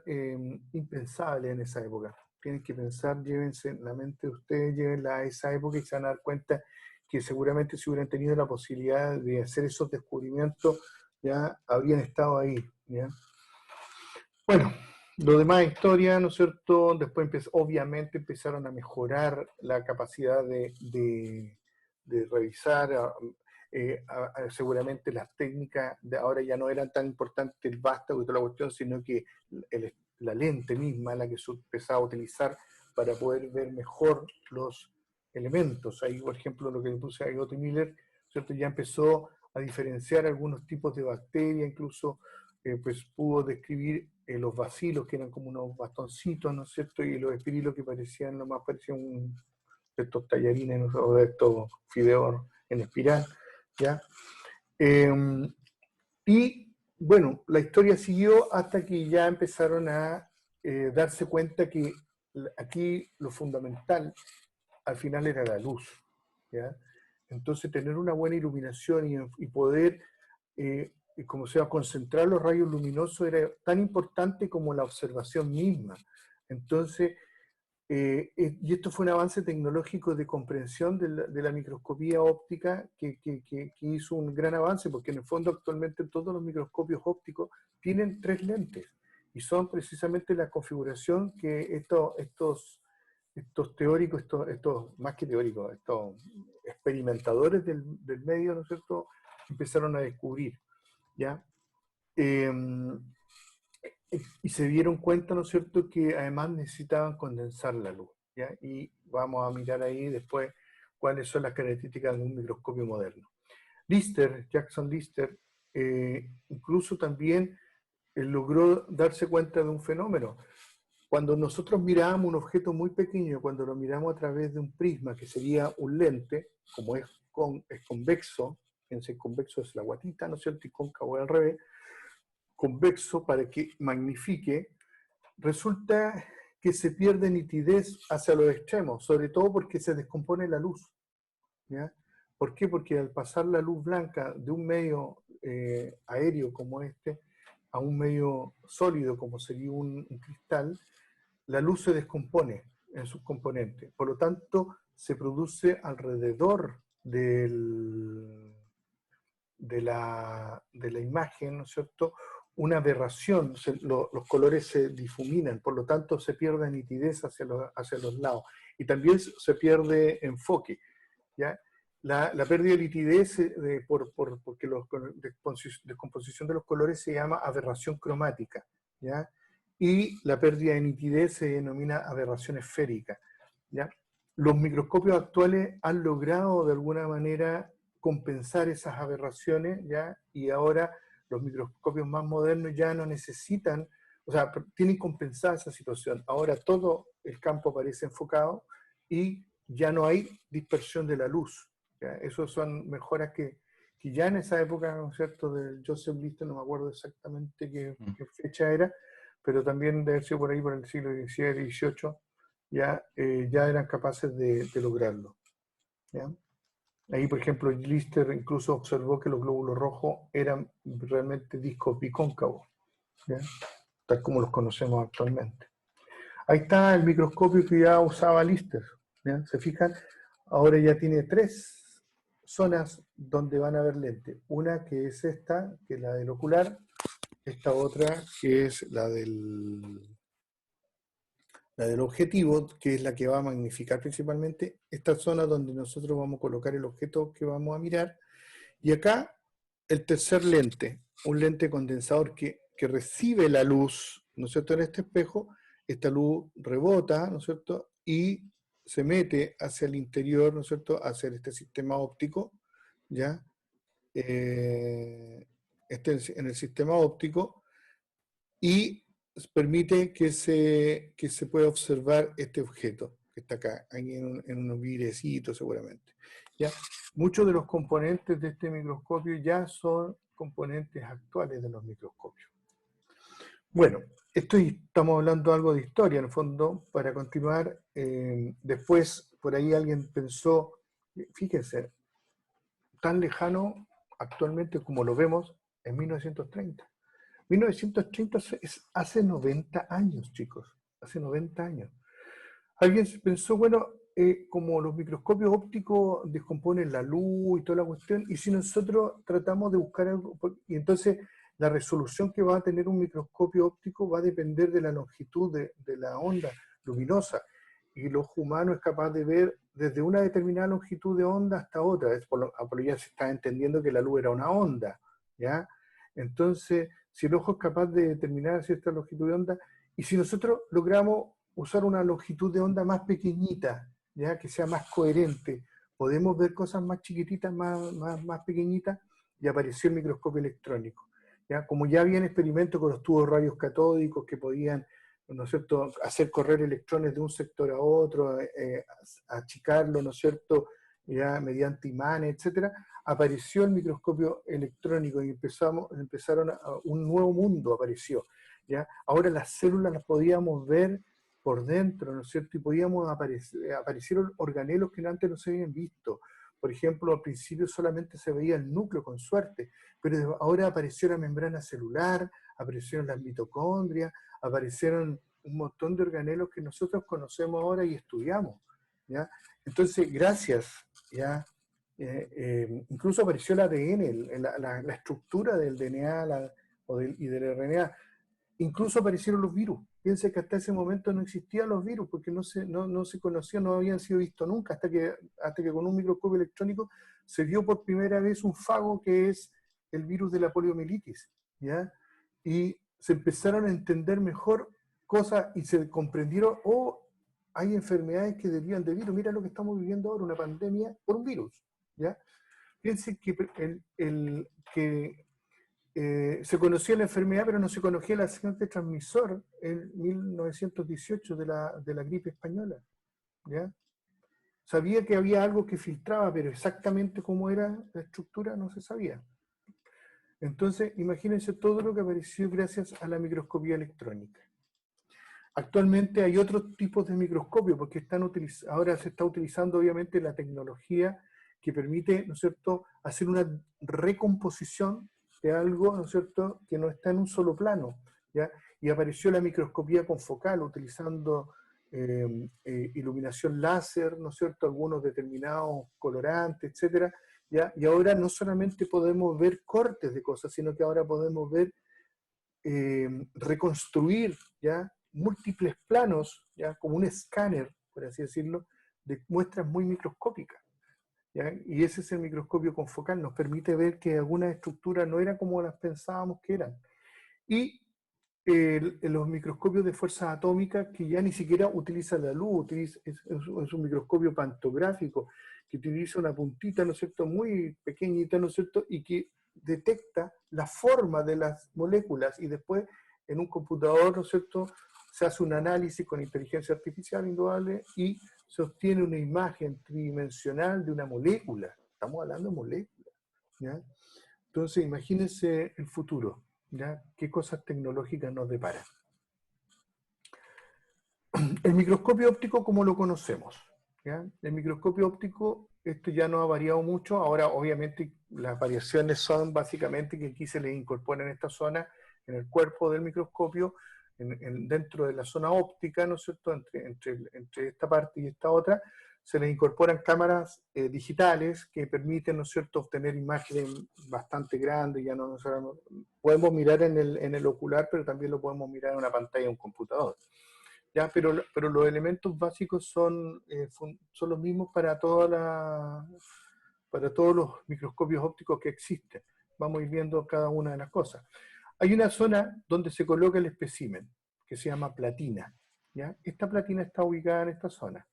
impensable en esa época. Tienen que pensar, llévense en la mente de ustedes, llévenla a esa época y se van a dar cuenta que seguramente si hubieran tenido la posibilidad de hacer esos descubrimientos, ya habrían estado ahí, ¿ya? Bueno, lo demás historia, ¿no es cierto? Después obviamente empezaron a mejorar la capacidad de revisar, seguramente las técnicas de ahora ya no eran tan importantes el vástago y toda la cuestión, sino que la lente misma, la que se empezaba a utilizar para poder ver mejor los elementos. Ahí, por ejemplo, lo que le puse a Otto Miller, ¿cierto? Ya empezó a diferenciar algunos tipos de bacterias, incluso pues pudo describir los bacilos, que eran como unos bastoncitos, ¿no es cierto? Y los espirilos que parecían, nomás parecían estos tallarines, ¿no? O de estos fideos en espiral, ¿ya? Y bueno, la historia siguió hasta que ya empezaron a darse cuenta que aquí lo fundamental al final era la luz, ¿ya? Entonces tener una buena iluminación y poder y como sea, concentrar los rayos luminosos era tan importante como la observación misma. Entonces, y esto fue un avance tecnológico de comprensión de la microscopía óptica que hizo un gran avance, porque en el fondo actualmente todos los microscopios ópticos tienen 3 lentes, y son precisamente la configuración que estos teóricos, estos más que teóricos, estos experimentadores del medio, ¿no es cierto?, empezaron a descubrir, ¿ya? Y se dieron cuenta, ¿no es cierto?, que además necesitaban condensar la luz, ¿ya? Y vamos a mirar ahí después cuáles son las características de un microscopio moderno. Lister, Jackson Lister, incluso también logró darse cuenta de un fenómeno. Cuando nosotros mirábamos un objeto muy pequeño, cuando lo miramos a través de un prisma, que sería un lente, como es convexo, fíjense, convexo es la guatita, ¿no es cierto?, y cóncavo al revés, convexo para que magnifique, resulta que se pierde nitidez hacia los extremos, sobre todo porque se descompone la luz, ¿ya? ¿Por qué? Porque al pasar la luz blanca de un medio aéreo como este a un medio sólido como sería un cristal, la luz se descompone en sus componentes. Por lo tanto, se produce alrededor de la imagen, ¿no es cierto?, una aberración, los colores se difuminan, por lo tanto se pierde nitidez hacia los lados, y también se pierde enfoque, ¿ya? La pérdida de nitidez porque la descomposición de los colores se llama aberración cromática, ¿ya? Y la pérdida de nitidez se denomina aberración esférica, ¿ya? Los microscopios actuales han logrado de alguna manera compensar esas aberraciones, ¿ya? Y ahora los microscopios más modernos ya no necesitan, o sea, tienen compensada esa situación. Ahora todo el campo aparece enfocado y ya no hay dispersión de la luz, ¿ya? Esas son mejoras que ya en esa época, ¿no es cierto?, del Joseph Lister, no me acuerdo exactamente qué fecha era, pero también debe ser por ahí, por el siglo XVII, XVIII, ya eran capaces de lograrlo, ¿ya? Ahí, por ejemplo, Lister incluso observó que los glóbulos rojos eran realmente discos bicóncavos, ¿ya?, tal como los conocemos actualmente. Ahí está el microscopio que ya usaba Lister, ¿ya? Se fijan, ahora ya tiene 3 zonas donde van a ver lentes. Una que es esta, que es la del ocular, esta otra que es la del objetivo, que es la que va a magnificar principalmente esta zona donde nosotros vamos a colocar el objeto que vamos a mirar. Y acá el tercer lente, un lente condensador que recibe la luz, ¿no es cierto?, en este espejo. Esta luz rebota, ¿no es cierto?, y se mete hacia el interior, ¿no es cierto?, hacia este sistema óptico, ¿ya? En el sistema óptico, y permite que se pueda observar este objeto que está acá, ahí en unos vidrecitos seguramente, ¿ya? Muchos de los componentes de este microscopio ya son componentes actuales de los microscopios. Bueno, estamos hablando algo de historia, en el fondo, para continuar. Después, por ahí alguien pensó, fíjense, tan lejano actualmente como lo vemos en 1930. 1930 es hace 90 años, chicos, hace 90 años. Alguien pensó, bueno, como los microscopios ópticos descomponen la luz y toda la cuestión, y si nosotros tratamos de buscar algo, y entonces la resolución que va a tener un microscopio óptico va a depender de la longitud de la onda luminosa, y el ojo humano es capaz de ver desde una determinada longitud de onda hasta otra. Por ya se está entendiendo que la luz era una onda, ¿ya? Entonces, si el ojo es capaz de determinar cierta longitud de onda, y si nosotros logramos usar una longitud de onda más pequeñita, ¿ya?, que sea más coherente, podemos ver cosas más chiquititas, más pequeñitas, y apareció el microscopio electrónico, ¿ya? Como ya habían experimentos con los tubos radios catódicos que podían, ¿no es cierto?, hacer correr electrones de un sector a otro, achicarlo, ¿no es cierto?, ya mediante imanes, etcétera, apareció el microscopio electrónico y un nuevo mundo apareció, ¿ya? Ahora las células las podíamos ver por dentro, ¿no es cierto?, y aparecieron organelos que antes no se habían visto, Por ejemplo, al principio solamente se veía el núcleo con suerte, pero ahora apareció la membrana celular, aparecieron las mitocondrias, aparecieron un montón de organelos que nosotros conocemos ahora y estudiamos, ¿ya? Entonces, gracias, ¿ya? Incluso apareció el ADN, la estructura del DNA y del RNA. Incluso aparecieron los virus. Piensa que hasta ese momento no existían los virus, porque no se conocían, no habían sido vistos nunca, hasta que con un microscopio electrónico se vio por primera vez un fago que es el virus de la poliomielitis, ¿ya? Y se empezaron a entender mejor cosas y se comprendieron, hay enfermedades que derivan de virus. Mira lo que estamos viviendo ahora, una pandemia por un virus, ¿ya? Piensen que se conocía la enfermedad, pero no se conocía el agente transmisor en 1918 de la gripe española, ¿ya? Sabía que había algo que filtraba, pero exactamente cómo era la estructura no se sabía. Entonces, imagínense todo lo que apareció gracias a la microscopía electrónica. Actualmente hay otros tipos de microscopios, porque ahora se está utilizando obviamente la tecnología que permite, ¿no es cierto?, hacer una recomposición de algo, ¿no es cierto?, que no está en un solo plano, ¿ya? Y apareció la microscopía confocal, utilizando iluminación láser, ¿no es cierto?, algunos determinados colorantes, etcétera, ¿ya? Y ahora no solamente podemos ver cortes de cosas, sino que ahora podemos ver, reconstruir, ¿ya?, múltiples planos, ¿ya?, como un escáner, por así decirlo, de muestras muy microscópicas, ¿ya? Y ese es el microscopio confocal, nos permite ver que algunas estructuras no eran como las pensábamos que eran. Y los microscopios de fuerzas atómicas, que ya ni siquiera utilizan la luz, es un microscopio pantográfico, que utiliza una puntita, ¿no es cierto?, muy pequeñita, ¿no es cierto?, y que detecta la forma de las moléculas, y después en un computador, ¿no es cierto?, se hace un análisis con inteligencia artificial indudable y se obtiene una imagen tridimensional de una molécula. Estamos hablando de moléculas, ¿ya? Entonces, imagínense el futuro, ¿ya? ¿Qué cosas tecnológicas nos deparan? El microscopio óptico, como lo conocemos, ¿ya? El microscopio óptico, esto ya no ha variado mucho. Ahora, obviamente, las variaciones son básicamente que aquí se le incorpora en esta zona, en el cuerpo del microscopio, dentro de la zona óptica, ¿no es cierto?, entre esta parte y esta otra, se les incorporan cámaras digitales que permiten, ¿no es cierto?, obtener imágenes bastante grandes. Ya no podemos mirar en el ocular, pero también lo podemos mirar en una pantalla de un computador, ¿ya? Pero los elementos básicos son los mismos para para todos los microscopios ópticos que existen. Vamos a ir viendo cada una de las cosas. Hay una zona donde se coloca el espécimen, que se llama platina, ¿ya? Esta platina está ubicada en esta zona,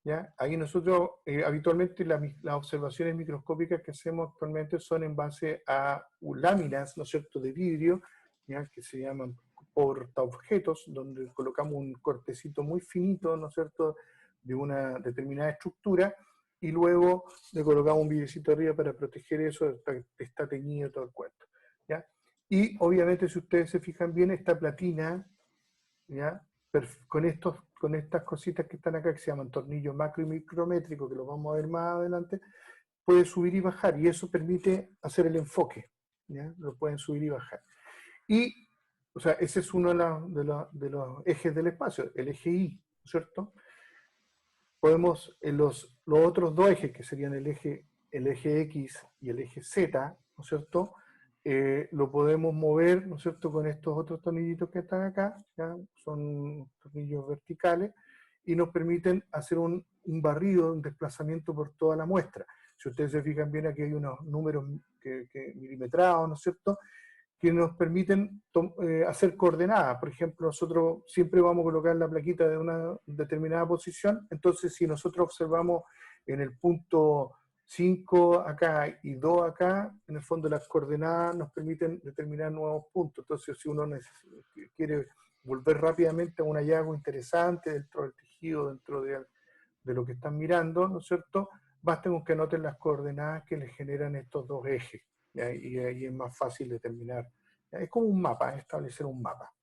¿ya? Ahí nosotros, habitualmente, las observaciones microscópicas que hacemos actualmente son en base a láminas, ¿no es cierto?, de vidrio, ¿ya?, que se llaman portaobjetos, donde colocamos un cortecito muy finito, ¿no es cierto?, de una determinada estructura, y luego le colocamos un vidriecito arriba para proteger eso, está teñido todo el cuento, ¿ya? Y obviamente, si ustedes se fijan bien, esta platina, ¿ya?, con estas cositas que están acá, que se llaman tornillos macro y micrométricos, que los vamos a ver más adelante, puede subir y bajar, y eso permite hacer el enfoque, ¿ya? Lo pueden subir y bajar. Y, o sea, ese es uno de los ejes del espacio, el eje Y, ¿cierto? Podemos, los otros dos ejes, que serían el eje X y el eje Z, ¿no es cierto?, lo podemos mover, ¿no es cierto?, con estos otros tornillitos que están acá, ¿ya? Son tornillos verticales, y nos permiten hacer un barrido, un desplazamiento por toda la muestra. Si ustedes se fijan bien, aquí hay unos números milimetrados, ¿no es cierto?, que nos permiten hacer coordenadas. Por ejemplo, nosotros siempre vamos a colocar la plaquita de una determinada posición, entonces si nosotros observamos en el punto 5 acá y 2 acá, en el fondo las coordenadas nos permiten determinar nuevos puntos. Entonces, si uno quiere volver rápidamente a un hallazgo interesante dentro del tejido, dentro de lo que están mirando, ¿no es cierto?, basta con que anoten las coordenadas que les generan estos dos ejes, ¿ya? Y ahí es más fácil determinar. ¿Ya? Es como un mapa, establecer un mapa,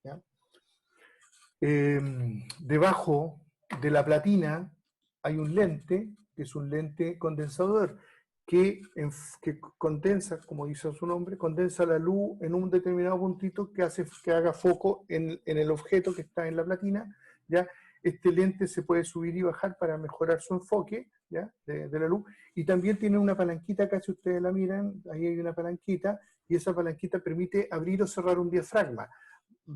¿ya? Debajo de la platina hay un lente que es un lente condensador, que condensa, como dice su nombre, condensa la luz en un determinado puntito que hace que haga foco en el objeto que está en la platina, ¿ya? Este lente se puede subir y bajar para mejorar su enfoque, ¿ya? De la luz, y también tiene una palanquita acá, si ustedes la miran, ahí hay una palanquita, y esa palanquita permite abrir o cerrar un diafragma.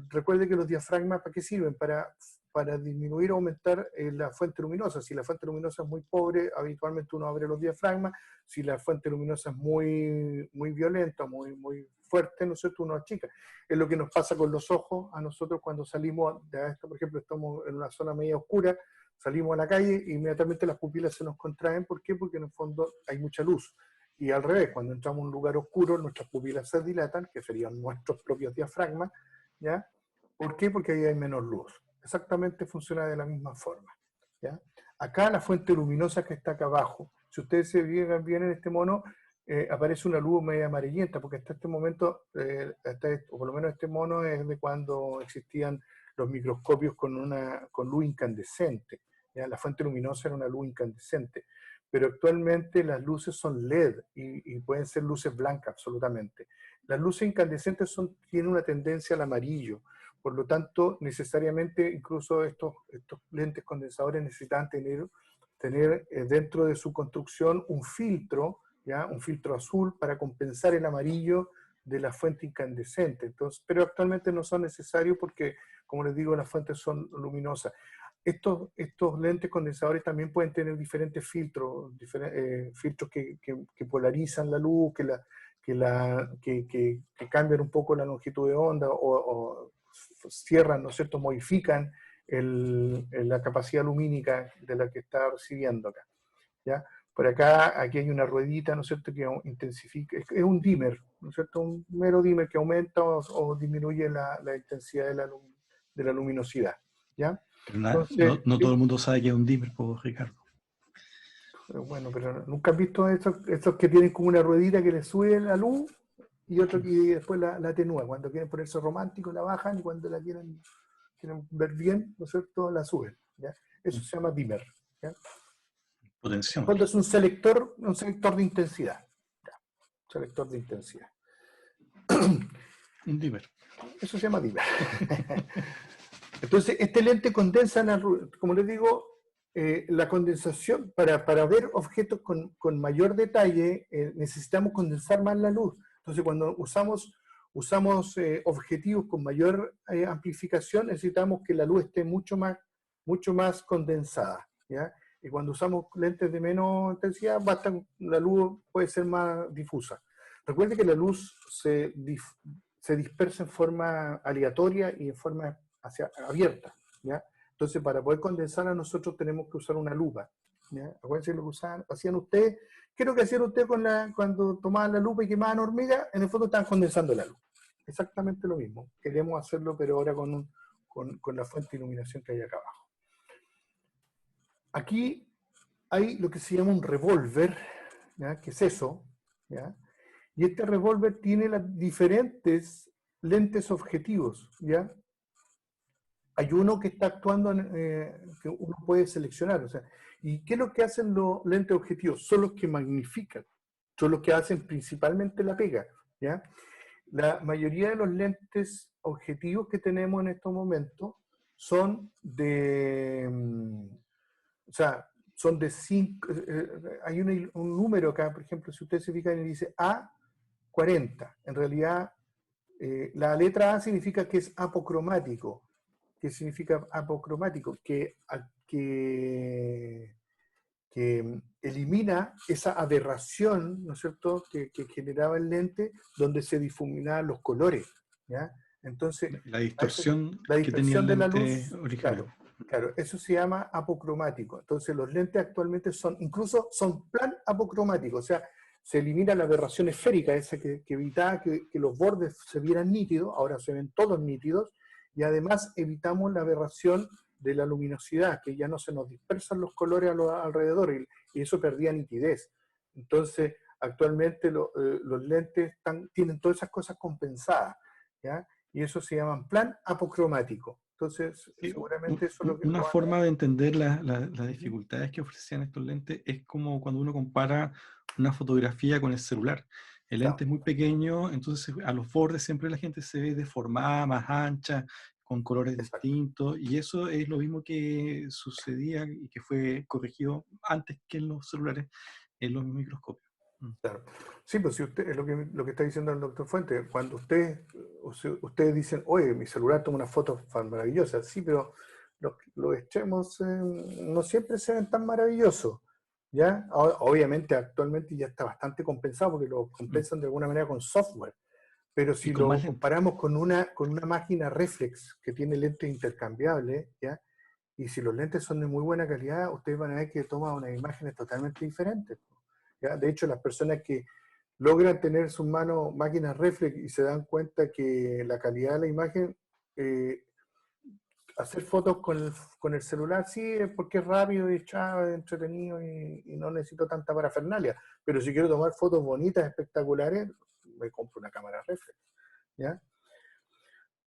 Recuerde que los diafragmas, ¿para qué sirven? Para disminuir o aumentar la fuente luminosa. Si la fuente luminosa es muy pobre, habitualmente uno abre los diafragmas. Si la fuente luminosa es muy violenta, muy fuerte, ¿no es cierto?, uno achica. Es lo que nos pasa con los ojos a nosotros cuando salimos de esto, por ejemplo, estamos en una zona media oscura, salimos a la calle e inmediatamente las pupilas se nos contraen. ¿Por qué? Porque en el fondo hay mucha luz. Y al revés, cuando entramos a un lugar oscuro, nuestras pupilas se dilatan, que serían nuestros propios diafragmas, ¿ya? ¿Por qué? Porque ahí hay menos luz. Exactamente funciona de la misma forma, ¿ya? Acá la fuente luminosa que está acá abajo, si ustedes se fijan bien en este mono, aparece una luz media amarillenta, porque hasta este momento, o por lo menos este mono es de cuando existían los microscopios con luz incandescente, ¿ya? La fuente luminosa era una luz incandescente, pero actualmente las luces son LED y pueden ser luces blancas absolutamente. Las luces incandescentes tienen una tendencia al amarillo, por lo tanto, necesariamente incluso estos lentes condensadores necesitan tener dentro de su construcción un filtro, ¿ya? Un filtro azul para compensar el amarillo de la fuente incandescente. Entonces, pero actualmente no son necesarios porque, como les digo, las fuentes son luminosas. Estos lentes condensadores también pueden tener diferentes filtros, filtros que polarizan la luz, que cambian un poco la longitud de onda o cierran, ¿no es cierto?, modifican la capacidad lumínica de la que está recibiendo acá, ¿ya? Por acá, aquí hay una ruedita, ¿no es cierto?, que intensifica, es un dimmer, ¿no es cierto?, un mero dimmer que aumenta o disminuye la intensidad de la luminosidad, ¿ya? Pero Entonces, no todo el mundo sabe que es un dimmer, Ricardo. bueno, pero nunca has visto estos que tienen como una ruedita que les sube la luz y otro que después la atenúa. Cuando quieren ponerse romántico la bajan y cuando la quieren ver bien, ¿no es cierto?, la suben, ¿ya? Eso se llama dimmer, ¿ya? Potenciómetro. Cuando es un selector de intensidad, ¿ya? Selector de intensidad. Un dimmer. Eso se llama dimmer. Entonces, este lente condensa, como les digo, la condensación, para ver objetos con mayor detalle, necesitamos condensar más la luz. Entonces, cuando usamos objetivos con mayor amplificación, necesitamos que la luz esté mucho más condensada, ¿ya? Y cuando usamos lentes de menos intensidad, la luz puede ser más difusa. Recuerde que la luz se dispersa en forma aleatoria y en forma abierta, ¿ya? Entonces, para poder condensar nosotros tenemos que usar una lupa, ¿ya? Acuérdense lo que hacían ustedes. ¿Qué es lo que hacían ustedes cuando tomaban la lupa y quemaban hormigas? En el fondo estaban condensando la luz. Exactamente lo mismo. Queremos hacerlo, pero ahora con la fuente de iluminación que hay acá abajo. Aquí hay lo que se llama un revólver, ¿ya? Que es eso, ¿ya? Y este revólver tiene las diferentes lentes objetivos, ¿ya? Hay uno que está actuando, que uno puede seleccionar, o sea, ¿y qué es lo que hacen los lentes objetivos? Son los que magnifican, son los que hacen principalmente la pega, ¿ya? La mayoría de los lentes objetivos que tenemos en estos momentos son son de 5, hay un número acá, por ejemplo, si ustedes se fijan y dice A40, en realidad la letra A significa que es apocromático. ¿Qué significa apocromático? Que elimina esa aberración, ¿no es cierto?, que generaba el lente, donde se difuminaban los colores, ¿ya? Entonces, La distorsión la que tenía dispersión el de la lente luz, original. claro, eso se llama apocromático. Entonces, los lentes actualmente incluso son plan apocromáticos, o sea, se elimina la aberración esférica, esa que evitaba que los bordes se vieran nítidos, ahora se ven todos nítidos, y además evitamos la aberración de la luminosidad, que ya no se nos dispersan los colores alrededor, y eso perdía nitidez. Entonces, actualmente los lentes tienen todas esas cosas compensadas, ¿ya? Y eso se llama plan apocromático. Entonces, Sí, seguramente eso es lo que una lo van a... forma de entender las dificultades que ofrecían estos lentes es como cuando uno compara una fotografía con el celular. El lente Claro, es muy pequeño, entonces a los bordes siempre la gente se ve deformada, más ancha, con colores exacto. distintos, y eso es lo mismo que sucedía y que fue corregido antes que en los celulares, en los microscopios. Mm. Claro. Sí, pues si usted, es lo que está diciendo el doctor Fuente, cuando ustedes dicen, oye, mi celular toma una foto maravillosa, sí, pero los extremos no siempre se ven tan maravillosos, ¿ya? Obviamente actualmente ya está bastante compensado porque lo Mm. compensan de alguna manera con software, pero Y si con lo más lentes. comparamos con una máquina reflex que tiene lentes intercambiables, ¿ya? Y si los lentes son de muy buena calidad, ustedes van a ver que toma unas imágenes totalmente diferentes. ¿Ya? De hecho, las personas que logran tener en sus manos máquinas reflex y se dan cuenta que la calidad de la imagen, eh, hacer fotos con el celular sí es porque es rápido y chavo, es entretenido y no necesito tanta parafernalia. Pero si quiero tomar fotos bonitas, espectaculares, me compro una cámara reflex. ¿Ya?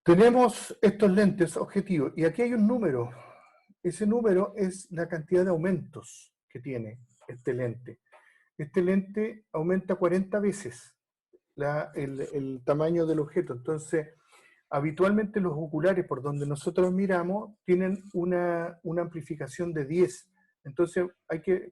Tenemos estos lentes objetivos y aquí hay un número. Ese número es la cantidad de aumentos que tiene este lente. Este lente aumenta 40 veces el tamaño del objeto. Entonces, habitualmente los oculares por donde nosotros miramos tienen una amplificación de 10. Entonces,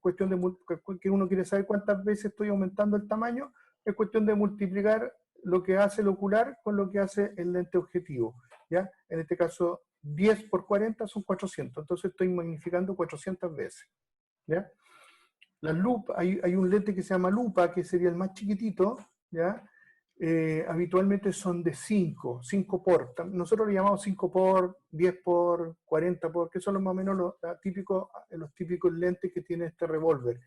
cuestión de que uno quiere saber cuántas veces estoy aumentando el tamaño, es cuestión de multiplicar lo que hace el ocular con lo que hace el lente objetivo. ¿Ya? En este caso, 10 por 40 son 400. Entonces, estoy magnificando 400 veces. ¿Ya? Las lupas, hay un lente que se llama lupa, que sería el más chiquitito, ¿ya? Habitualmente son de 5 por. Nosotros le llamamos 5 por, 10 por, 40 por, que son más o menos los típicos lentes que tiene este revólver.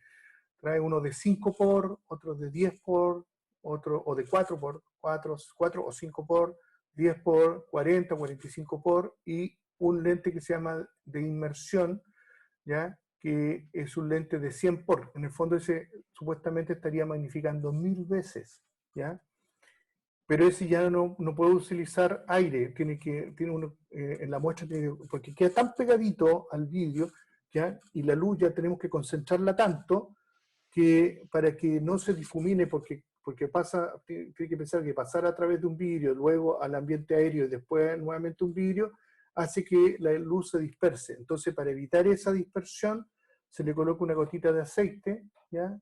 Trae uno de 5 por, otro de 10 por, otro o de 4 por, 4 o 5 por, 10 por, 40, 45 por, y un lente que se llama de inmersión, ¿ya? Que es un lente de 100 por. En el fondo ese supuestamente estaría magnificando 1000 veces, ¿ya? Pero ese ya no puede utilizar aire, tiene uno, en la muestra, porque queda tan pegadito al vídeo, ¿ya? Y la luz ya tenemos que concentrarla tanto que para que no se difumine, porque tiene que pensar que pasar a través de un vidrio, luego al ambiente aéreo y después nuevamente un vidrio, hace que la luz se disperse. Entonces, para evitar esa dispersión, se le coloca una gotita de aceite, ¿ya?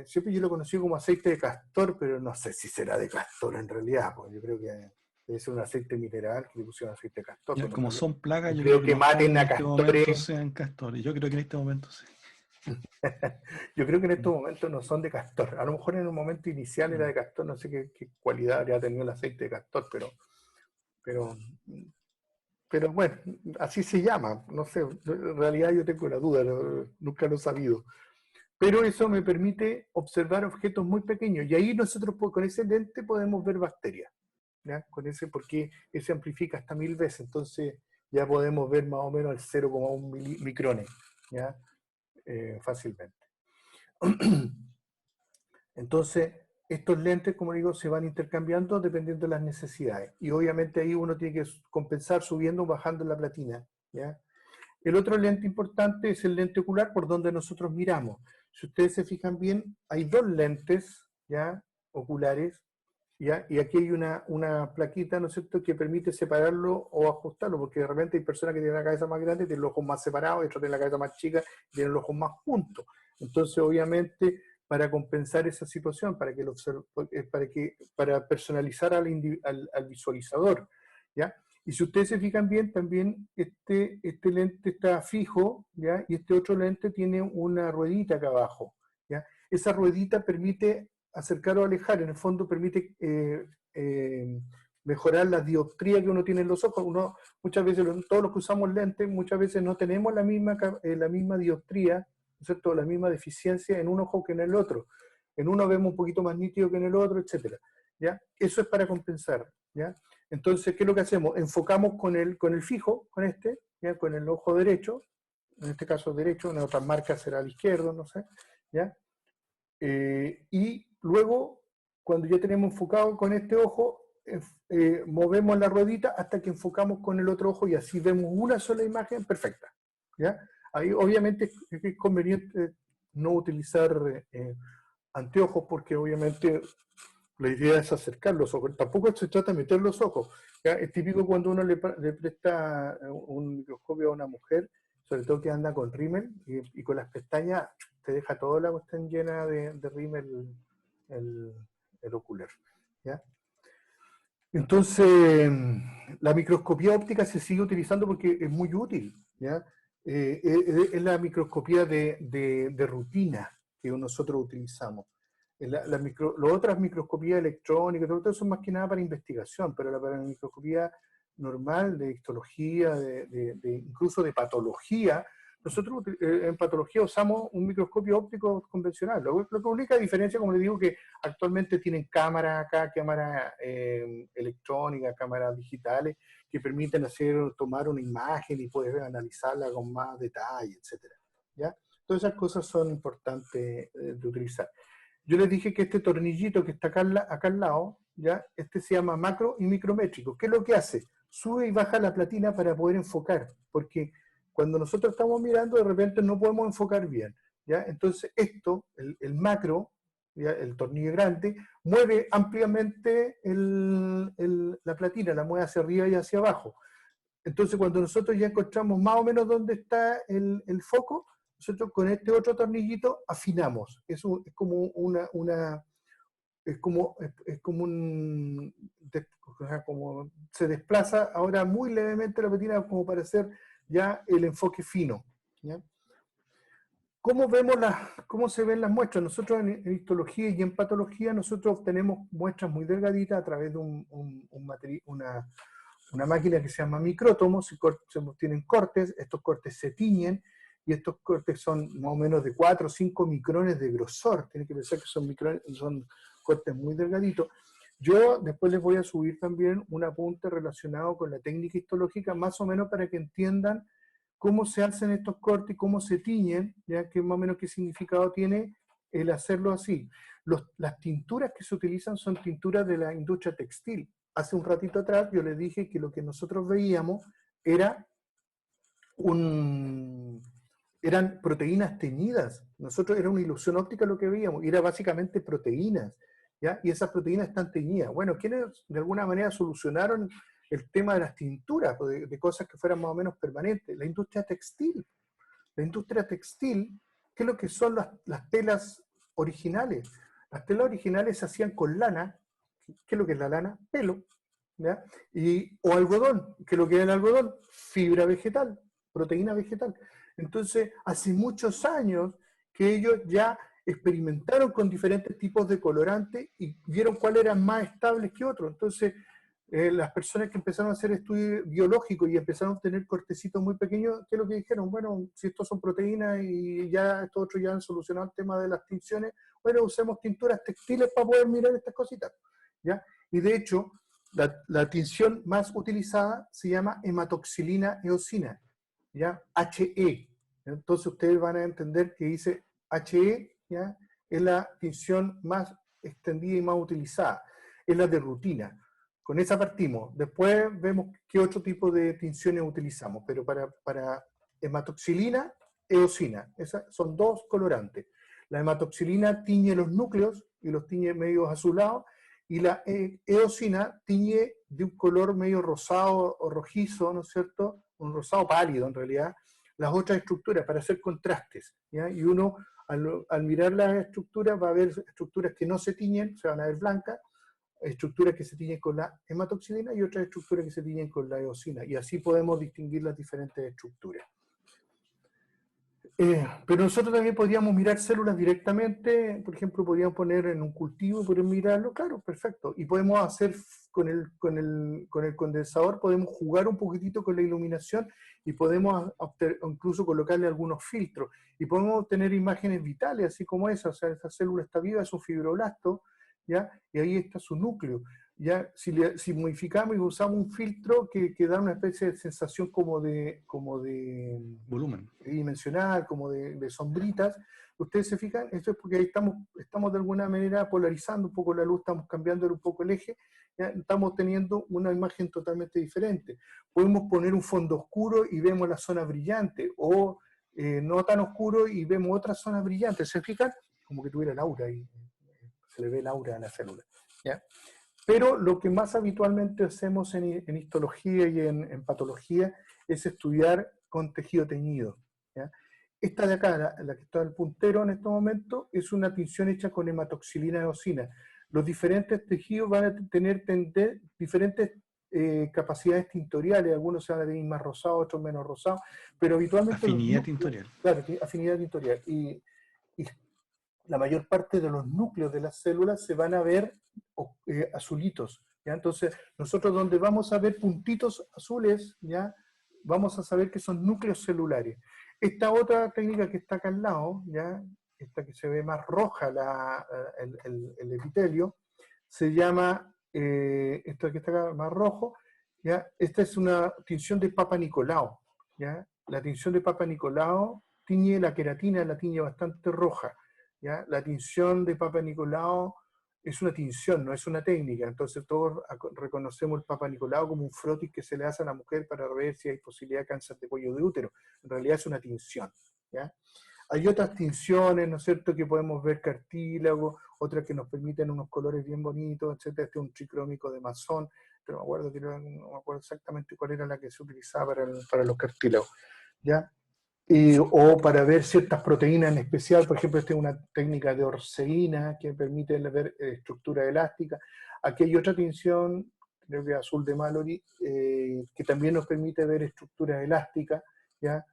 Siempre yo lo conocí como aceite de castor, pero no sé si será de castor en realidad, porque yo creo que debe ser un aceite mineral que le pusieron aceite de castor, Ya, pero como son plagas, no yo creo creo que que lo más probable maten en a este momento castores. sean castores. Yo creo que en este momento sí. Yo creo que en estos Mm, momentos no son de castor. A lo mejor en un momento inicial era mm. de castor, no sé qué cualidad habría tenido el aceite de castor, pero, pero bueno, así se llama. No sé, en realidad yo tengo la duda, nunca lo he sabido. Pero eso me permite observar objetos muy pequeños y ahí nosotros con ese lente podemos ver bacterias, ¿ya? Con ese, porque ese amplifica hasta 1000 veces, entonces ya podemos ver más o menos el 0,1 micrones, ¿ya? Fácilmente. Entonces, estos lentes, como digo, se van intercambiando dependiendo de las necesidades. Y obviamente ahí uno tiene que compensar subiendo o bajando la platina, ¿ya? El otro lente importante es el lente ocular por donde nosotros miramos. Si ustedes se fijan bien, hay dos lentes, ¿ya? Oculares, ¿ya? Y aquí hay una plaquita, ¿no es cierto?, que permite separarlo o ajustarlo, porque de repente hay personas que tienen la cabeza más grande, tienen los ojos más separados, y otros tienen la cabeza más chica, y tienen los ojos más juntos. Entonces, obviamente, para compensar esa situación, para personalizar al visualizador, ¿ya? Y si ustedes se fijan bien, también este lente está fijo, ¿ya? Y este otro lente tiene una ruedita acá abajo, ¿ya? Esa ruedita permite acercar o alejar, en el fondo permite mejorar la dioptría que uno tiene en los ojos. Muchas veces, todos los que usamos lentes, muchas veces no tenemos la misma dioptría, ¿no es cierto?, la misma deficiencia en un ojo que en el otro. En uno vemos un poquito más nítido que en el otro, etc. ¿Ya? Eso es para compensar, ¿ya? Entonces, ¿qué es lo que hacemos? Enfocamos con el fijo, con ¿ya? Con el ojo derecho, en este caso derecho, en otras marcas será el izquierdo, no sé, ¿ya? Y luego, cuando ya tenemos enfocado con este ojo, movemos la ruedita hasta que enfocamos con el otro ojo y así vemos una sola imagen perfecta, ¿ya? Ahí obviamente es conveniente no utilizar anteojos porque obviamente la idea es acercar los ojos. Tampoco se trata de meter los ojos. ¿Ya? Es típico cuando uno le presta un microscopio a una mujer, sobre todo que anda con rímel y con las pestañas, te deja toda la cuestión llena de rímel el ocular. ¿Ya? Entonces, la microscopía óptica se sigue utilizando porque es muy útil. ¿Ya? Es la microscopía de rutina que nosotros utilizamos. Las otras microscopías electrónicas, todo eso son más que nada para investigación, pero para la microscopía normal de histología, incluso de patología, nosotros en patología usamos un microscopio óptico convencional. Lo que única diferencia, como les digo, que actualmente tienen cámaras acá, cámaras electrónicas, cámaras digitales, que permiten tomar una imagen y poder analizarla con más detalle, etc. ¿Ya? Todas esas cosas son importantes de utilizar. Yo les dije que este tornillito que está acá al lado, ¿ya? Este se llama macro y micrométrico. ¿Qué es lo que hace? Sube y baja la platina para poder enfocar, porque cuando nosotros estamos mirando, de repente no podemos enfocar bien, ¿ya? Entonces esto, el macro, ¿ya? El tornillo grande, mueve ampliamente la platina, la mueve hacia arriba y hacia abajo. Entonces cuando nosotros ya encontramos más o menos dónde está el foco, nosotros con este otro tornillito afinamos. Es como como se desplaza ahora muy levemente la platina como para hacer ya el enfoque fino. ¿Ya? ¿Cómo se ven las muestras? Nosotros en histología y en patología nosotros obtenemos muestras muy delgaditas a través de una máquina que se llama micrótomo, se obtienen cortes, estos cortes se tiñen, y estos cortes son más o menos de 4 o 5 micrones de grosor. Tienen que pensar que son cortes muy delgaditos. Yo después les voy a subir también un apunte relacionado con la técnica histológica, más o menos para que entiendan cómo se hacen estos cortes y cómo se tiñen, ya que más o menos qué significado tiene el hacerlo así. Las tinturas que se utilizan son tinturas de la industria textil. Hace un ratito atrás yo les dije que lo que nosotros veíamos eran proteínas teñidas. Nosotros era una ilusión óptica lo que veíamos, y era básicamente proteínas, ¿ya? Y esas proteínas están teñidas. Bueno, ¿quiénes de alguna manera solucionaron el tema de las tinturas, de cosas que fueran más o menos permanentes? La industria textil. La industria textil, ¿qué es lo que son las telas originales? Las telas originales se hacían con lana. ¿Qué es lo que es la lana? Pelo. ¿Ya? O algodón. ¿Qué es lo que es el algodón? Fibra vegetal, proteína vegetal. Entonces, hace muchos años que ellos ya experimentaron con diferentes tipos de colorantes y vieron cuáles eran más estables que otros. Entonces, las personas que empezaron a hacer estudios biológicos y empezaron a obtener cortecitos muy pequeños, ¿qué es lo que dijeron? Bueno, si estos son proteínas y ya estos otros ya han solucionado el tema de las tinciones, bueno, usemos tinturas textiles para poder mirar estas cositas, ¿ya? Y de hecho, la tinción más utilizada se llama hematoxilina eosina, ¿ya? HE. Entonces ustedes van a entender que dice HE, ¿ya? Es la tinción más extendida y más utilizada, es la de rutina. Con esa partimos. Después vemos qué otro tipo de tinciones utilizamos, pero para hematoxilina, eosina, esas son dos colorantes. La hematoxilina tiñe los núcleos y los tiñe medio azulados, y la eosina tiñe de un color medio rosado o rojizo, ¿no es cierto? Un rosado pálido en realidad, las otras estructuras para hacer contrastes, ¿ya? Y uno al mirar las estructuras va a ver estructuras que no se tiñen, se van a ver blancas, estructuras que se tiñen con la hematoxilina y otras estructuras que se tiñen con la eosina, y así podemos distinguir las diferentes estructuras. Pero nosotros también podríamos mirar células directamente, por ejemplo, podríamos poner en un cultivo y poder mirarlo, claro, perfecto. Y podemos hacer con el condensador, podemos jugar un poquitito con la iluminación y podemos incluso colocarle algunos filtros. Y podemos obtener imágenes vitales, así como esa, o sea, esta célula está viva, es un fibroblasto, ¿ya? Y ahí está su núcleo. ¿ya? Si modificamos y usamos un filtro que da una especie de sensación como de Volumen. tridimensional, como de sombritas, ustedes se fijan, eso es porque ahí estamos de alguna manera polarizando un poco la luz, estamos cambiando un poco el eje, ¿ya? Estamos teniendo una imagen totalmente diferente. Podemos poner un fondo oscuro y vemos la zona brillante, o no tan oscuro y vemos otra zona brillante. ¿Se fijan? Como que tuviera el aura y se le ve el aura a la célula, ¿ya? Pero lo que más habitualmente hacemos en histología y en patología es estudiar con tejido teñido, ¿ya? Esta de acá, la que está en el puntero en este momento, es una tinción hecha con hematoxilina eosina. Los diferentes tejidos van a tener diferentes capacidades tintoriales, algunos se van a tener más rosados, otros menos rosados, pero habitualmente los Afinidad núcleos, tintorial. claro, afinidad tintorial, y la mayor parte de los núcleos de las células se van a ver azulitos, ¿ya? Entonces, nosotros donde vamos a ver puntitos azules, ¿ya? Vamos a saber que son núcleos celulares. Esta otra técnica que está acá al lado, ¿ya? Esta que se ve más roja, el epitelio, se llama, esta que está acá más rojo, ¿ya? Esta es una tinción de Papa Nicolau, ¿ya? La tinción de Papa Nicolau tiñe la queratina, la tiñe bastante roja, ¿ya? La tinción de Papa Nicolau es una tinción, no es una técnica. Entonces todos reconocemos el Papa Nicolau como un frotis que se le hace a la mujer para ver si hay posibilidad de cáncer de cuello de útero. En realidad es una tinción, ¿ya? Hay otras tinciones, ¿no es cierto?, que podemos ver cartílago, otras que nos permiten unos colores bien bonitos, etcétera. Este es un tricrómico de Masson, pero no me acuerdo exactamente cuál era la que se utilizaba para los cartílagos, ¿ya? O para ver ciertas proteínas en especial, por ejemplo, esta es una técnica de orceína que permite ver estructura elástica. Aquí hay otra tinción, creo que azul de Mallory, que también nos permite ver estructura elástica, ¿ya?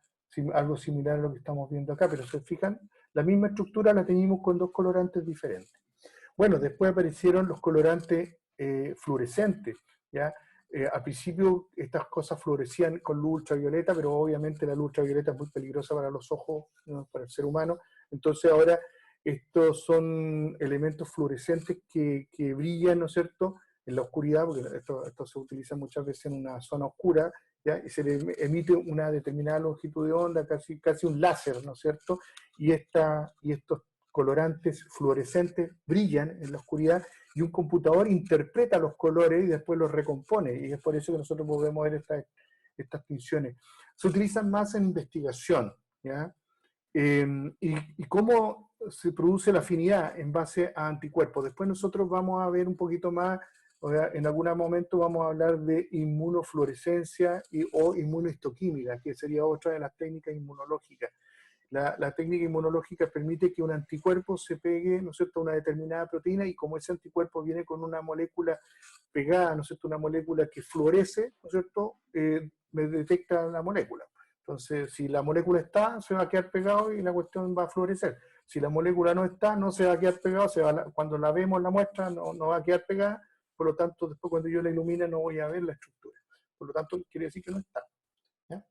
Algo similar a lo que estamos viendo acá, pero se fijan, la misma estructura la teníamos con dos colorantes diferentes. Bueno, después aparecieron los colorantes fluorescentes, ¿ya? Al principio estas cosas fluorecían con luz ultravioleta, pero obviamente la luz ultravioleta es muy peligrosa para los ojos, ¿no?, para el ser humano. Entonces ahora estos son elementos fluorescentes que brillan, ¿no es cierto?, en la oscuridad, porque esto se utiliza muchas veces en una zona oscura, ¿ya? Y se le emite una determinada longitud de onda, casi un láser, ¿no es cierto? Y estos colorantes fluorescentes brillan en la oscuridad y un computador interpreta los colores y después los recompone, y es por eso que nosotros podemos ver estas tinciones. Se utilizan más en investigación, ¿ya? Y cómo se produce la afinidad en base a anticuerpos. Después nosotros vamos a ver un poquito más, o sea, en algún momento vamos a hablar de inmunofluorescencia o inmunohistoquímica, que sería otra de las técnicas inmunológicas. La técnica inmunológica permite que un anticuerpo se pegue, ¿no es cierto?, a una determinada proteína, y como ese anticuerpo viene con una molécula pegada, ¿no es cierto?, una molécula que fluoresce, ¿no es cierto?, me detecta la molécula. Entonces, si la molécula está, se va a quedar pegado y la cuestión va a fluorecer. Si la molécula no está, no se va a quedar pegado, cuando la vemos la muestra no va a quedar pegada, por lo tanto, después cuando yo la ilumine no voy a ver la estructura. Por lo tanto, quiere decir que no está, ¿ya?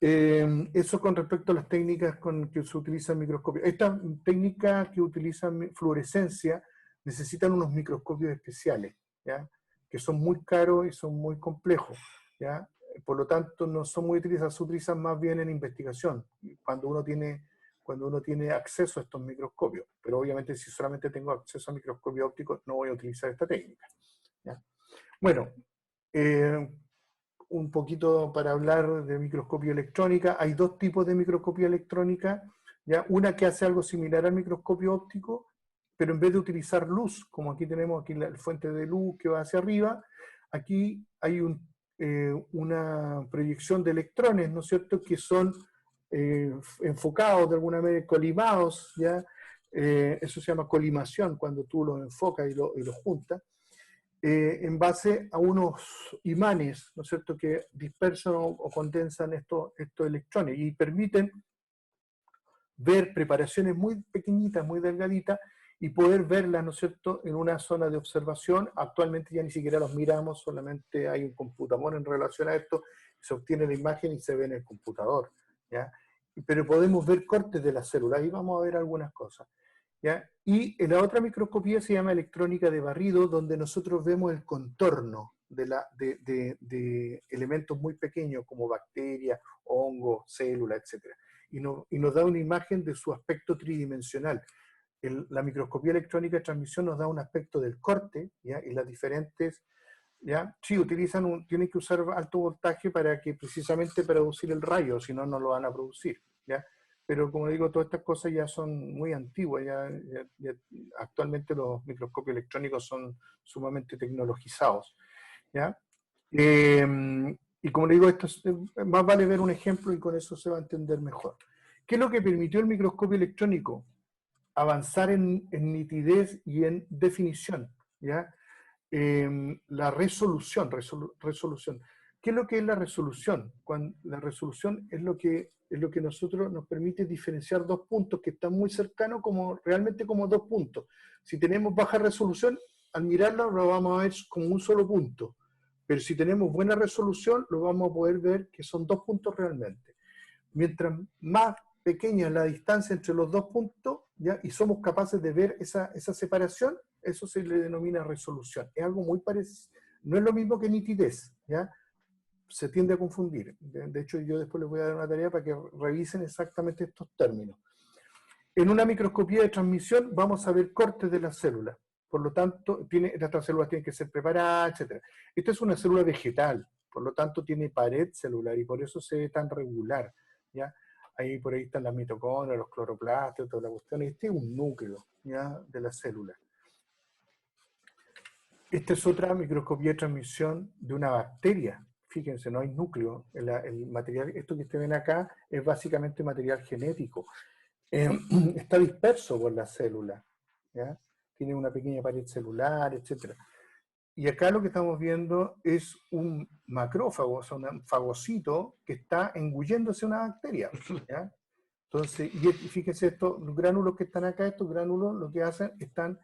Eso con respecto a las técnicas que se utilizan en microscopio. Estas técnicas que utilizan fluorescencia necesitan unos microscopios especiales, ¿ya?, que son muy caros y son muy complejos, ¿ya? Por lo tanto, no son muy utilizados, se utilizan más bien en investigación, cuando uno tiene acceso a estos microscopios. Pero obviamente, si solamente tengo acceso a microscopio óptico, no voy a utilizar esta técnica, ¿ya? Bueno, un poquito para hablar de microscopía electrónica. Hay dos tipos de microscopía electrónica, ¿ya? Una que hace algo similar al microscopio óptico, pero en vez de utilizar luz, como aquí tenemos aquí la fuente de luz que va hacia arriba, aquí hay una proyección de electrones, ¿no es cierto?, que son enfocados de alguna manera, colimados, ¿ya? Eso se llama colimación, cuando tú los enfocas y los juntas, en base a unos imanes, ¿no es cierto?, que dispersan o condensan estos electrones y permiten ver preparaciones muy pequeñitas, muy delgaditas, y poder verlas, ¿no es cierto?, en una zona de observación. Actualmente ya ni siquiera los miramos, solamente hay un computador en relación a esto, se obtiene la imagen y se ve en el computador, ¿ya? Pero podemos ver cortes de las células y vamos a ver algunas cosas. ¿ya? Y en la otra microscopía se llama electrónica de barrido, donde nosotros vemos el contorno de elementos muy pequeños como bacterias, hongos, células, etc. Y nos da una imagen de su aspecto tridimensional. La microscopía electrónica de transmisión nos da un aspecto del corte, ¿ya? Y las diferentes, ¿ya? Sí, tienen que usar alto voltaje para que precisamente producir el rayo, si no, no lo van a producir, ¿ya? Pero como digo, todas estas cosas ya son muy antiguas, actualmente los microscopios electrónicos son sumamente tecnologizados, ¿ya? Y como le digo, más vale ver un ejemplo y con eso se va a entender mejor. ¿Qué es lo que permitió el microscopio electrónico? Avanzar en nitidez y en definición, ¿ya? La resolución. ¿Qué es lo que es la resolución? La resolución es lo que nosotros nos permite diferenciar dos puntos que están muy cercanos realmente como dos puntos. Si tenemos baja resolución, al mirarlo lo vamos a ver como un solo punto. Pero si tenemos buena resolución, lo vamos a poder ver que son dos puntos realmente. Mientras más pequeña es la distancia entre los dos puntos, ¿ya? Y somos capaces de ver esa separación, eso se le denomina resolución. Es algo muy parecido, no es lo mismo que nitidez, ¿ya? Se tiende a confundir. De hecho, yo después les voy a dar una tarea para que revisen exactamente estos términos. En una microscopía de transmisión vamos a ver cortes de las células. Por lo tanto, estas células tienen que ser preparadas, etc. Esta es una célula vegetal, por lo tanto tiene pared celular y por eso se ve tan regular, ¿ya? Por ahí están las mitocondrias, los cloroplastos, toda la cuestión. Este es un núcleo, ¿ya? De la célula. Esta es otra microscopía de transmisión de una bacteria. Fíjense, no hay núcleo. El material, esto que ustedes ven acá es básicamente material genético. Está disperso por la célula, ¿ya? Tiene una pequeña pared celular, etc. Y acá lo que estamos viendo es un macrófago, o sea, un fagocito que está engulléndose una bacteria, ¿ya? Entonces, y fíjense, estos gránulos que están acá, estos gránulos lo que hacen, están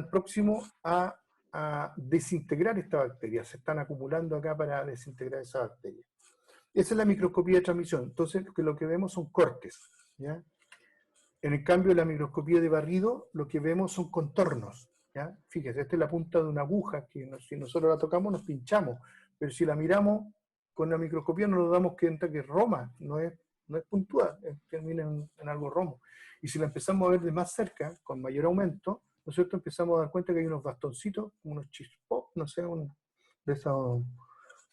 próximos a desintegrar esta bacteria, se están acumulando acá para desintegrar esa bacteria. Esa es la microscopía de transmisión. Entonces, lo que vemos son cortes, ¿ya? En el cambio, de la microscopía de barrido, lo que vemos son contornos, ¿ya? Fíjese, esta es la punta de una aguja, que si nosotros la tocamos nos pinchamos, pero si la miramos con la microscopía nos damos cuenta que es roma, no es puntual, termina en algo romo. Y si la empezamos a ver de más cerca, con mayor aumento, nosotros empezamos a dar cuenta que hay unos bastoncitos, unos chispos, no sé, de esos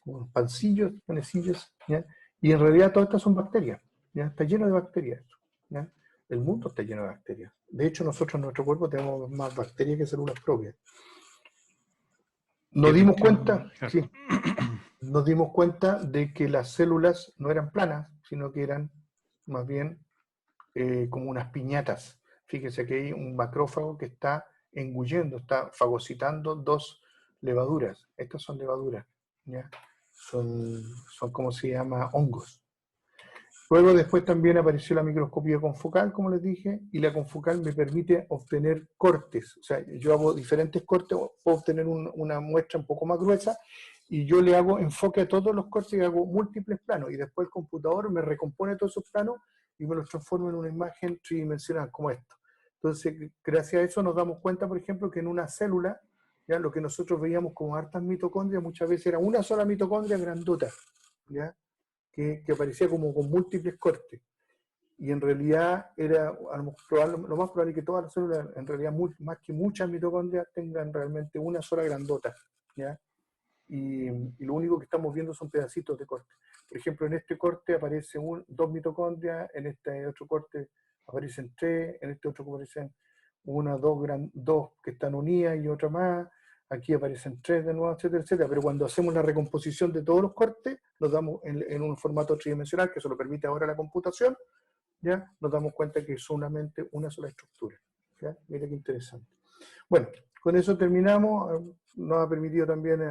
unos pancillos, panecillos, ¿ya? Y en realidad todas estas son bacterias, ¿ya? Está lleno de bacterias, ¿ya? El mundo está lleno de bacterias. De hecho, nosotros en nuestro cuerpo tenemos más bacterias que células propias. Nos dimos cuenta, sí, nos dimos cuenta de que las células no eran planas, sino que eran más bien como unas piñatas. Fíjese que hay un macrófago que está engullendo, está fagocitando dos levaduras. Estas son levaduras, ¿ya? Son como se llama, hongos. Luego después también apareció la microscopía confocal, como les dije, y la confocal me permite obtener cortes. O sea, yo hago diferentes cortes, puedo obtener una muestra un poco más gruesa, y yo le hago enfoque a todos los cortes y hago múltiples planos, y después el computador me recompone todos esos planos y me los transforma en una imagen tridimensional como esto. Entonces, gracias a eso nos damos cuenta, por ejemplo, que en una célula, ya lo que nosotros veíamos como hartas mitocondrias, muchas veces era una sola mitocondria grandota, ¿ya? Que aparecía como con múltiples cortes. Y en realidad era lo más probable que todas las células, en realidad más que muchas mitocondrias, tengan realmente una sola grandota, ¿ya? Y lo único que estamos viendo son pedacitos de corte. Por ejemplo, en este corte aparecen dos mitocondrias, en este otro corte aparecen tres, en este otro aparecen dos que están unidas y otra más, aquí aparecen tres de nuevo, etcétera, etcétera. Pero cuando hacemos la recomposición de todos los cortes, nos damos en un formato tridimensional, que eso lo permite ahora la computación, ¿ya? Nos damos cuenta que es solamente una sola estructura, ¿ya? Mira qué interesante. Bueno, con eso terminamos. Nos ha permitido también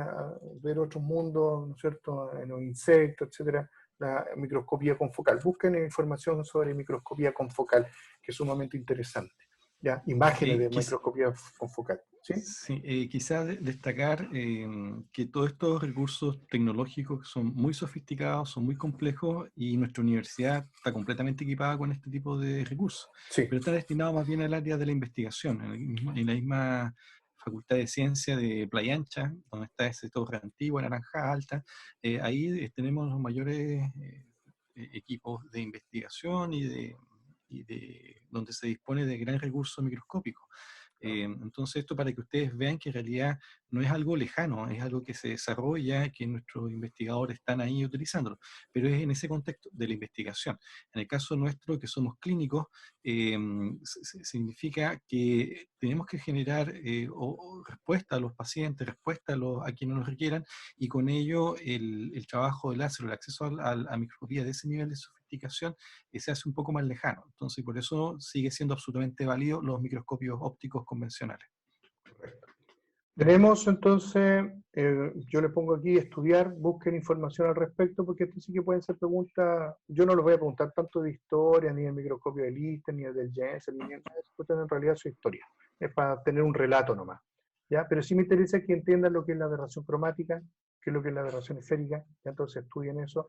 ver otros mundos, ¿no es cierto?, en los insectos, etcétera, la microscopía confocal. Busquen información sobre microscopía confocal, que es sumamente interesante. ¿ya? Imágenes de Quiz- microscopía confocal, ¿sí? Sí, quizás destacar que todos estos recursos tecnológicos son muy sofisticados, son muy complejos y nuestra universidad está completamente equipada con este tipo de recursos, Sí, pero está destinado más bien al área de la investigación, en la misma Facultad de Ciencia de Playa Ancha, donde está ese torre antigua, Naranja Alta, ahí tenemos los mayores equipos de investigación y de donde se dispone de gran recurso microscópico. Entonces, esto para que ustedes vean que en realidad no es algo lejano, es algo que se desarrolla, que nuestros investigadores están ahí utilizándolo, pero es en ese contexto de la investigación. En el caso nuestro, que somos clínicos, significa que tenemos que generar o respuesta a los pacientes, respuesta a quienes nos requieran, y con ello el trabajo del láser, el acceso a microscopía de ese nivel de sofisticación se hace un poco más lejano. Entonces, por eso sigue siendo absolutamente válido los microscopios ópticos convencionales. correcto. Tenemos entonces, yo le pongo aquí estudiar, busquen información al respecto, porque esto sí que pueden ser preguntas, yo no les voy a preguntar tanto de historia, ni del microscopio de Lister, ni del Jensen, ni nada de eso, porque en realidad su historia, es para tener un relato nomás, ¿ya? Pero sí me interesa que entiendan lo que es la aberración cromática, qué es lo que es la aberración esférica, ¿ya? Entonces estudien eso,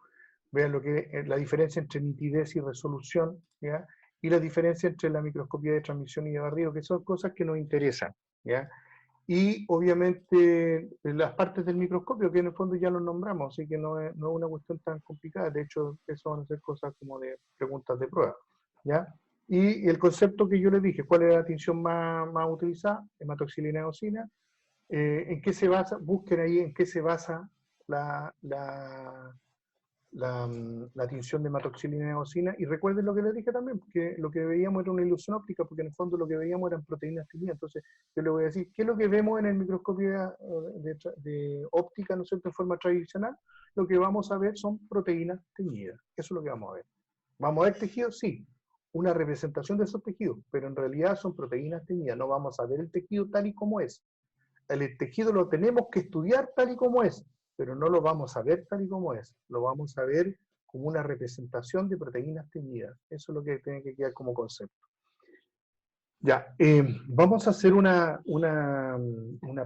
vean lo que es la diferencia entre nitidez y resolución, ¿ya? Y la diferencia entre la microscopía de transmisión y de barrido, que son cosas que nos interesan, ¿ya? Y obviamente las partes del microscopio, que en el fondo ya lo nombramos, así que no es una cuestión tan complicada, de hecho eso van a ser cosas como de preguntas de prueba, ¿ya? Y el concepto que yo les dije, ¿cuál es la tinción más utilizada? Hematoxilina eosina. ¿En qué se basa? Busquen ahí en qué se basa la, la, la tinción de hematoxilina eosina, y recuerden lo que les dije también, que lo que veíamos era una ilusión óptica, porque en el fondo lo que veíamos eran proteínas teñidas. Entonces yo le voy a decir, ¿qué es lo que vemos en el microscopio de óptica, ¿no es cierto?, en forma tradicional? Lo que vamos a ver son proteínas teñidas, eso es lo que vamos a ver. ¿Vamos a ver tejidos? Sí, una representación de esos tejidos, pero en realidad son proteínas teñidas, no vamos a ver el tejido tal y como es. El tejido lo tenemos que estudiar tal y como es, pero no lo vamos a ver tal y como es. Lo vamos a ver como una representación de proteínas teñidas. Eso es lo que tiene que quedar como concepto. Ya, vamos a hacer una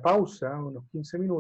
pausa, unos 15 minutos.